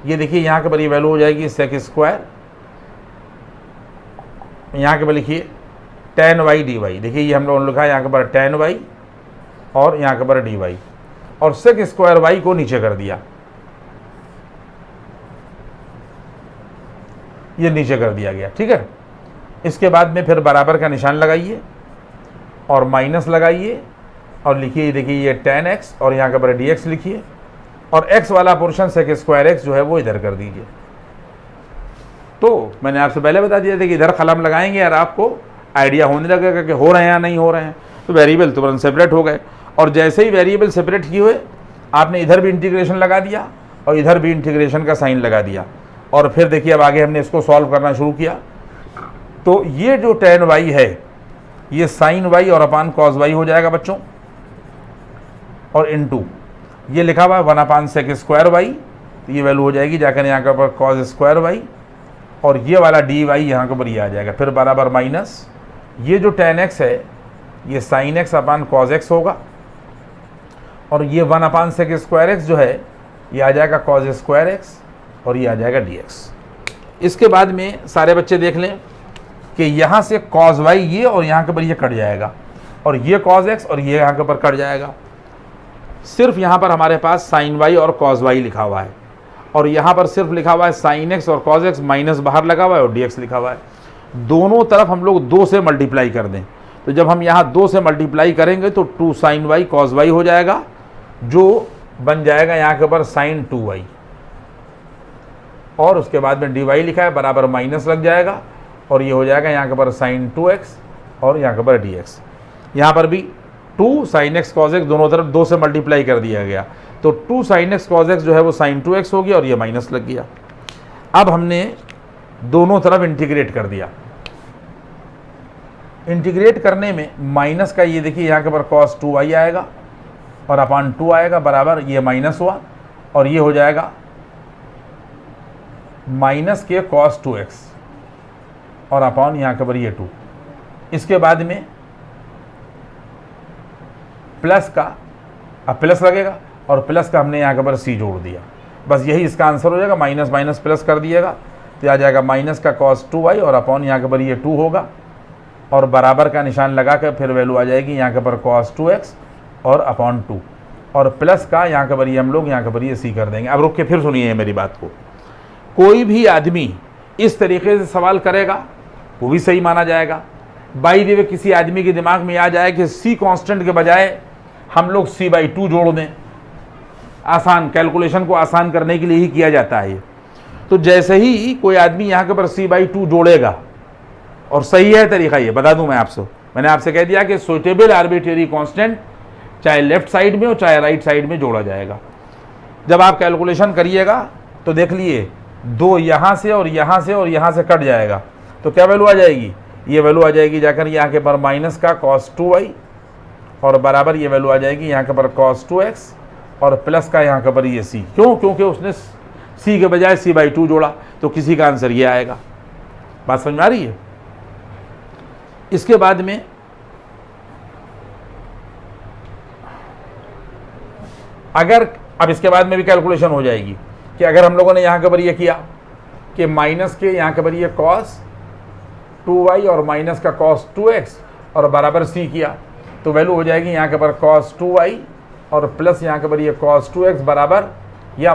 ये देखिए यहाँ के ऊपर ये वैल्यू हो जाएगी सेक स्क्वायर, यहाँ के ऊपर लिखिए tan y dy। देखिए ये हम लोगों ने लिखा है यहाँ के ऊपर tan y और यहाँ के ऊपर dy, और सेक स्क्वायर y को नीचे कर दिया, ये नीचे कर दिया गया, ठीक है। इसके बाद में फिर बराबर का निशान लगाइए और माइनस लगाइए और लिखिए, देखिए ये tan x और यहाँ के ऊपर dx लिखिए, और x वाला पोर्शन सेक स्क्वायर x जो है वो इधर कर दीजिए। तो मैंने आपसे पहले बता दिया था कि इधर कलम लगाएंगे और आपको आइडिया होने लगेगा कि हो रहे हैं या नहीं हो रहे हैं। तो वेरिएबल तुरंत सेपरेट हो गए, और जैसे ही वेरिएबल सेपरेट किए हुए आपने इधर भी इंटीग्रेशन लगा दिया और इधर भी इंटीग्रेशन का साइन लगा दिया, और फिर देखिए अब आगे हमने इसको सॉल्व करना शुरू किया। तो ये जो tan y है ये sin y और अपान cos y हो जाएगा बच्चों, और इनटू ये लिखा हुआ है 1 सेक स्क्वायर y, तो ये वैल्यू हो जाएगी जाकर यहाँ के ऊपर cos स्क्वायर y, और ये वाला dy यहाँ के ऊपर ये आ जाएगा, फिर बराबर माइनस ये जो tan x है ये sin x अपान cos x होगा, और ये 1 सेक स्क्वायर x जो है ये आ जाएगा cos स्क्वायर x और ये आ जाएगा dx। इसके बाद में सारे बच्चे देख लें कि यहाँ से cos y ये और यहाँ के ऊपर ये कट जाएगा, और ये cos x और ये यहाँ के ऊपर कट जाएगा। सिर्फ यहाँ पर हमारे पास sin y और cos y लिखा हुआ है, और यहाँ पर सिर्फ लिखा हुआ है sin x और cos x, माइनस बाहर लगा हुआ है और dx लिखा हुआ है। दोनों तरफ हम लोग 2 से मल्टीप्लाई कर दें, तो जब हम यहाँ 2 से मल्टीप्लाई करेंगे तो 2 sin y cos y हो जाएगा, जो बन जाएगा यहाँ के ऊपर sin 2y, और उसके बाद में dy लिखा है बराबर माइनस लग जाएगा, और ये हो जाएगा यहाँ के ऊपर sin 2x और यहाँ के ऊपर dx। यहाँ पर भी 2 sin x cos x दोनों तरफ 2 से मल्टीप्लाई कर दिया गया, तो 2 sin x cos x जो है वो sin 2x हो गया और ये माइनस लग गया। अब हमने दोनों तरफ इंटीग्रेट कर दिया। इंटीग्रेट करने में माइनस का ये देखिए यहाँ के ऊपर cos 2y आएगा और अपान 2 आएगा बराबर, ये माइनस हुआ और ये हो जाएगा माइनस के cos 2x और अपॉन यहाँ के ऊपर ये 2। इसके बाद में प्लस का, अब प्लस लगेगा और प्लस का हमने यहाँ के ऊपर c जोड़ दिया, बस यही इसका आंसर हो जाएगा। माइनस माइनस प्लस कर दिएगा तो आ जाएगा माइनस का cos 2y और अपॉन यहाँ के ऊपर ये 2 होगा, और बराबर का निशान लगा कर फिर वैल्यू आ जाएगी यहाँ के ऊपर cos 2x और अपॉन 2, और प्लस का यहाँ के ऊपर ये हम लोग यहाँ के ऊपर ये c कर देंगे। अब रुक के फिर सुनिए मेरी बात को, कोई भी आदमी इस तरीके से सवाल करेगा वो भी सही माना जाएगा। बाई द वे किसी आदमी के दिमाग में आ जाए कि c कांस्टेंट के बजाय हम लोग c/2 जोड़ दें, आसान कैलकुलेशन को आसान करने के लिए ही किया जाता है ये। तो जैसे ही कोई आदमी यहाँ के ऊपर c/2 जोड़ेगा, और सही है तरीका ये, बता दूं मैं आपसे, मैंने आपसे कह दिया कि सुटेबल आर्बिट्रेरी कांस्टेंट चाहे लेफ्ट साइड में हो चाहे राइट साइड में जोड़ा जाएगा। जब आप कैलकुलेशन करिएगा तो देख लिए 2 यहाँ से और यहाँ से और यहाँ से कट जाएगा, तो क्या वैल्यू आ जाएगी, ये वैल्यू आ जाएगी जाकर यहाँ के पर माइनस का cos 2y और बराबर ये वैल्यू आ जाएगी यहाँ के पर cos 2x और प्लस का यहाँ के पर ये c। क्यों? क्योंकि उसने c के बजाय c/2 जोड़ा, तो किसी का आंसर ये आएगा। बात समझ में आ रही है? इसके बाद में अगर अब इसके बाद में भी कैलकुलेशन हो जाएगी कि अगर हम लोगों ने यहाँ के ऊपर ये किया कि माइनस के यहाँ के ऊपर ये cos 2y और माइनस का cos 2x और बराबर c किया, तो वैल्यू हो जाएगी यहाँ के ऊपर cos 2y और प्लस यहाँ के ऊपर ये cos 2x बराबर या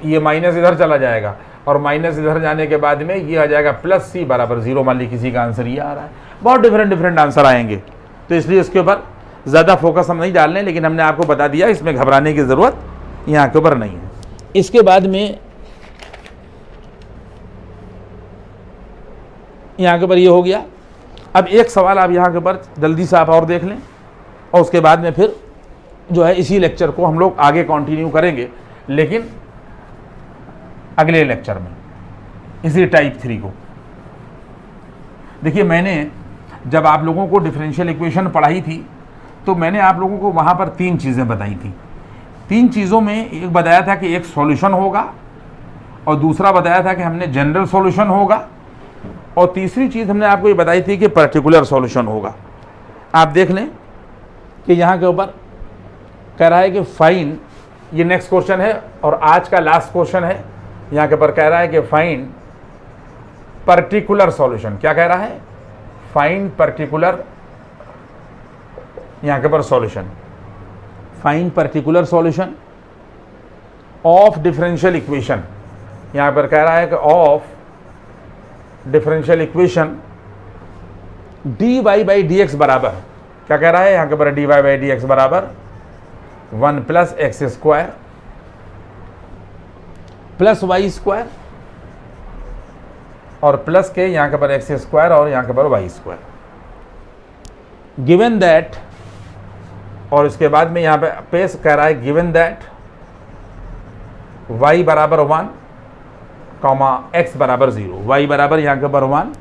ये माइनस इधर चला जाएगा और माइनस इधर जाने के बाद में ये आ जाएगा प्लस सी बराबर 0। मान ली किसी का आंसर ये आ रहा है, बहुत डिफरेंट आंसर आएंगे, तो इसलिए इसके ऊपर ज़्यादा फोकस हम नहीं डाल रहे, लेकिन हमने आपको बता दिया इसमें घबराने की ज़रूरत यहाँ के ऊपर नहीं है। इसके बाद में यहाँ के ऊपर ये हो गया। अब एक सवाल आप यहाँ के ऊपर जल्दी से आप और देख लें, और उसके बाद में फिर जो है इसी लेक्चर को हम लोग आगे कंटिन्यू करेंगे, लेकिन अगले लेक्चर में इसी टाइप 3 को। देखिए, मैंने जब आप लोगों को डिफरेंशियल इक्वेशन पढ़ाई थी तो मैंने आप लोगों को वहाँ पर 3 चीज़ें बताई थी। 3 चीज़ों में एक बताया था कि एक सॉल्यूशन होगा, और दूसरा बताया था कि हमने जनरल सॉल्यूशन होगा, और तीसरी चीज़ हमने आपको ये बताई थी कि पर्टिकुलर सॉल्यूशन होगा। आप देख लें कि यहाँ के ऊपर कह रहा है कि फाइंड, ये नेक्स्ट क्वेश्चन है और आज का लास्ट क्वेश्चन है। यहाँ के ऊपर कह रहा है कि फाइंड पर्टिकुलर सॉल्यूशन। क्या कह रहा है? फाइंड पर्टिकुलर, यहाँ के ऊपर solution, find particular solution of differential equation. यहाँ पर कह रहा है कि of differential equation dy by dx बराबर, क्या कह रहा है यहाँ के ऊपर? dy बाई dx बराबर 1 plus x square plus y square, और प्लस के यहाँ के ऊपर एक्स स्क्वायर और यहाँ के ऊपर वाई स्क्वायर, गिवन दैट, और इसके बाद में यहाँ पे पेश कह रहा है गिवन दैट y बराबर 1 कॉमा x बराबर 0, y बराबर यहाँ के ऊपर 1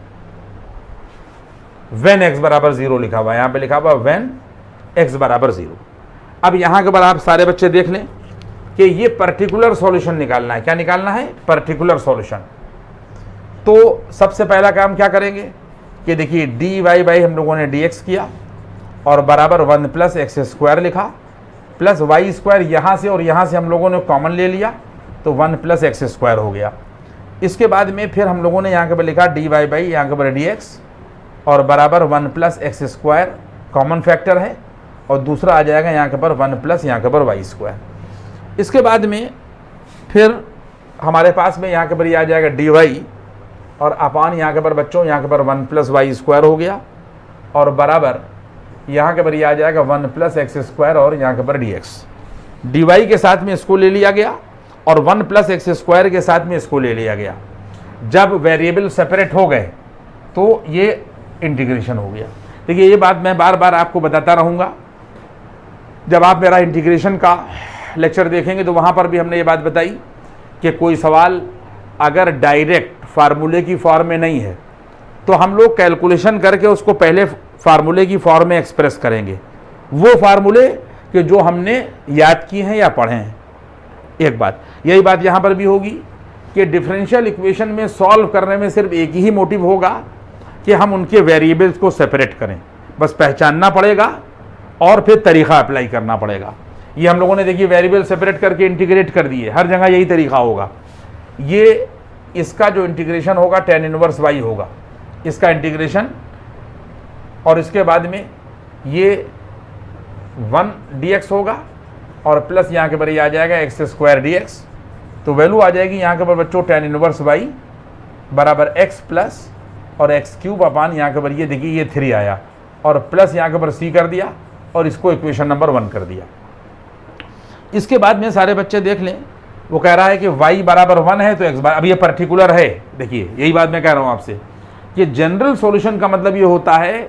व्हेन x बराबर 0 लिखा हुआ है, यहाँ पे लिखा हुआ व्हेन x बराबर 0। अब यहाँ के ऊपर आप सारे बच्चे देख लें कि ये पर्टिकुलर सॉल्यूशन निकालना है। क्या निकालना है? Particular solution. तो सबसे पहला काम क्या करेंगे कि देखिए dy बाई हम लोगों ने dx किया और बराबर 1 प्लस एक्स स्क्वायर लिखा, प्लस वाई स्क्वायर यहाँ से और यहाँ से हम लोगों ने कॉमन ले लिया तो 1 प्लस एक्स स्क्वायर हो गया। इसके बाद में फिर हम लोगों ने यहाँ के ऊपर लिखा dy बाई यहाँ के ऊपर dx और बराबर 1 plus x square common factor है, और दूसरा आ जाएगा यहाँ के ऊपर 1 प्लस यहाँ के ऊपर वाई स्क्वायर। इसके बाद में फिर हमारे पास में यहाँ के ऊपर ये आ जाएगा dy और अपान यहाँ के ऊपर बच्चों यहाँ के ऊपर 1 प्लस वाई स्क्वायर हो गया, और बराबर यहाँ के ऊपर ये आ जाएगा 1 प्लस एक्स स्क्वायर और यहाँ के ऊपर dx। dy के साथ में इसको ले लिया गया और 1 प्लस एक्स स्क्वायर के साथ में इसको ले लिया गया। जब वेरिएबल सेपरेट हो गए तो ये इंटीग्रेशन हो गया। देखिए, ये बात मैं बार बार आपको बताता रहूँगा। जब आप मेरा इंटीग्रेशन का लेक्चर देखेंगे तो वहाँ पर भी हमने ये बात बताई कि कोई सवाल अगर डायरेक्ट फार्मूले की फॉर्म में नहीं है तो हम लोग कैलकुलेशन करके उसको पहले फार्मूले की फॉर्म में एक्सप्रेस करेंगे, वो फार्मूले कि जो हमने याद किए हैं या पढ़े हैं। एक बात, यही बात यहाँ पर भी होगी कि डिफरेंशियल इक्वेशन में सॉल्व करने में सिर्फ एक ही मोटिव होगा कि हम उनके वेरिएबल्स को सेपरेट करें, बस पहचानना पड़ेगा और फिर तरीका अप्लाई करना पड़ेगा। ये हम लोगों ने देखिए वेरिएबल सेपरेट करके इंटीग्रेट कर दिए, हर जगह यही तरीका होगा। ये इसका जो इंटीग्रेशन होगा tan इनवर्स y होगा, इसका इंटीग्रेशन, और इसके बाद में ये 1 dx होगा और प्लस यहाँ के ऊपर ये आ जाएगा एक्स स्क्वायर dx, तो वैल्यू आ जाएगी यहाँ के ऊपर बच्चों tan इनवर्स y बराबर x प्लस और एक्स क्यूब अपान यहाँ के ऊपर ये देखिए ये 3 आया, और प्लस यहाँ के ऊपर c कर दिया और इसको इक्वेशन नंबर 1 कर दिया। इसके बाद में सारे बच्चे देख लें, वो कह रहा है कि y बराबर 1 है तो x बराबर, अब ये पर्टिकुलर है। देखिए, यही बात मैं कह रहा हूँ आपसे कि जनरल सॉल्यूशन का मतलब ये होता है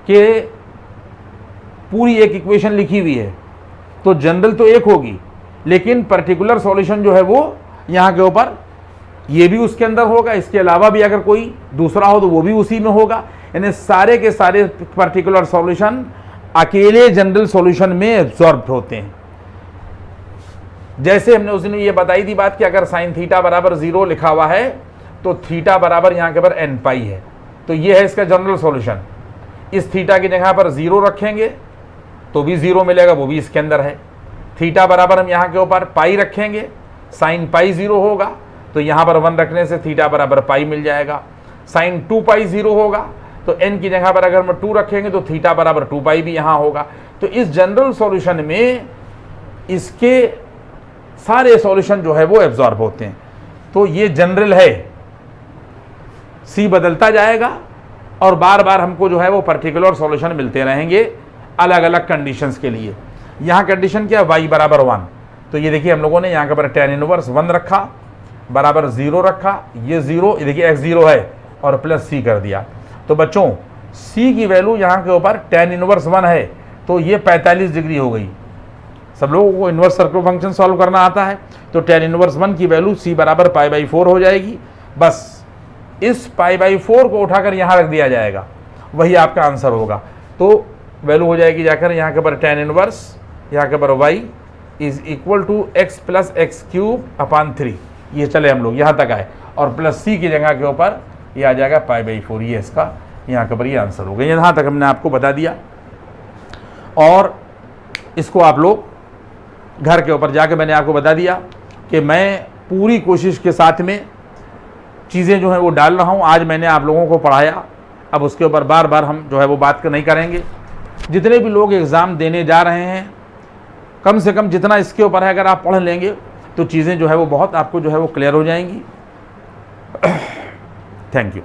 कि पूरी एक इक्वेशन लिखी हुई है तो जनरल तो एक होगी, लेकिन पर्टिकुलर सॉल्यूशन जो है वो यहाँ के ऊपर ये भी उसके अंदर होगा, इसके अलावा भी अगर कोई दूसरा हो तो वो भी उसी में होगा। यानी सारे के सारे पर्टिकुलर सॉल्यूशन अकेले जनरल सॉल्यूशन में एब्जॉर्ब होते हैं। जैसे हमने उस दिन ये बताई थी बात कि अगर साइन थीटा बराबर 0 लिखा हुआ है तो थीटा बराबर यहाँ के ऊपर n पाई है, तो ये है इसका जनरल सॉल्यूशन। इस थीटा की जगह पर 0 रखेंगे तो भी 0 मिलेगा, वो भी इसके अंदर है। थीटा बराबर हम यहाँ के ऊपर पाई रखेंगे, साइन पाई 0 होगा तो यहाँ पर 1 रखने से थीटा बराबर पाई मिल जाएगा। साइन 2 पाई 0 होगा तो n की जगह पर अगर हम 2 रखेंगे तो थीटा बराबर 2 पाई भी यहाँ होगा। तो इस जनरल सॉल्यूशन में इसके सारे सॉल्यूशन जो है वो एब्जॉर्ब होते हैं। तो ये जनरल है, सी बदलता जाएगा और बार बार हमको जो है वो पर्टिकुलर सॉल्यूशन मिलते रहेंगे अलग अलग कंडीशंस के लिए। यहाँ कंडीशन क्या, y बराबर 1, तो ये देखिए हम लोगों ने यहाँ के पर tan इनवर्स 1 रखा, बराबर 0 रखा, ये 0, ये देखिए x0 है और प्लस c कर दिया। तो बच्चों c की वैल्यू यहाँ के ऊपर tan इनवर्स 1 है, तो ये 45 डिग्री हो गई। सब लोगों को इनवर्स सर्कुलर फंक्शन सॉल्व करना आता है, तो tan इनवर्स 1 की वैल्यू c बराबर π/4 हो जाएगी। बस इस π/4 को उठाकर यहाँ रख दिया जाएगा, वही आपका आंसर होगा। तो वैल्यू हो जाएगी जाकर यहाँ के ऊपर tan इनवर्स, यहाँ के ऊपर y is equal to x plus x³ 3। ये चले हम लोग यहाँ तक आए, और प्लस c की जगह के ऊपर ये आ जाएगा π/4, ये इसका यहाँ के ऊपर ये आंसर होगा। यहाँ तक हमने आपको बता दिया, और इसको आप लोग घर के ऊपर जाके मैंने आपको बता दिया कि मैं पूरी कोशिश के साथ में चीज़ें जो हैं वो डाल रहा हूँ। आज मैंने आप लोगों को पढ़ाया, अब उसके ऊपर बार बार हम जो है वो बात नहीं करेंगे। जितने भी लोग एग्ज़ाम देने जा रहे हैं, कम से कम जितना इसके ऊपर है अगर आप पढ़ लेंगे तो चीज़ें जो है वो बहुत आपको जो है वो क्लियर हो जाएंगी। Thank you.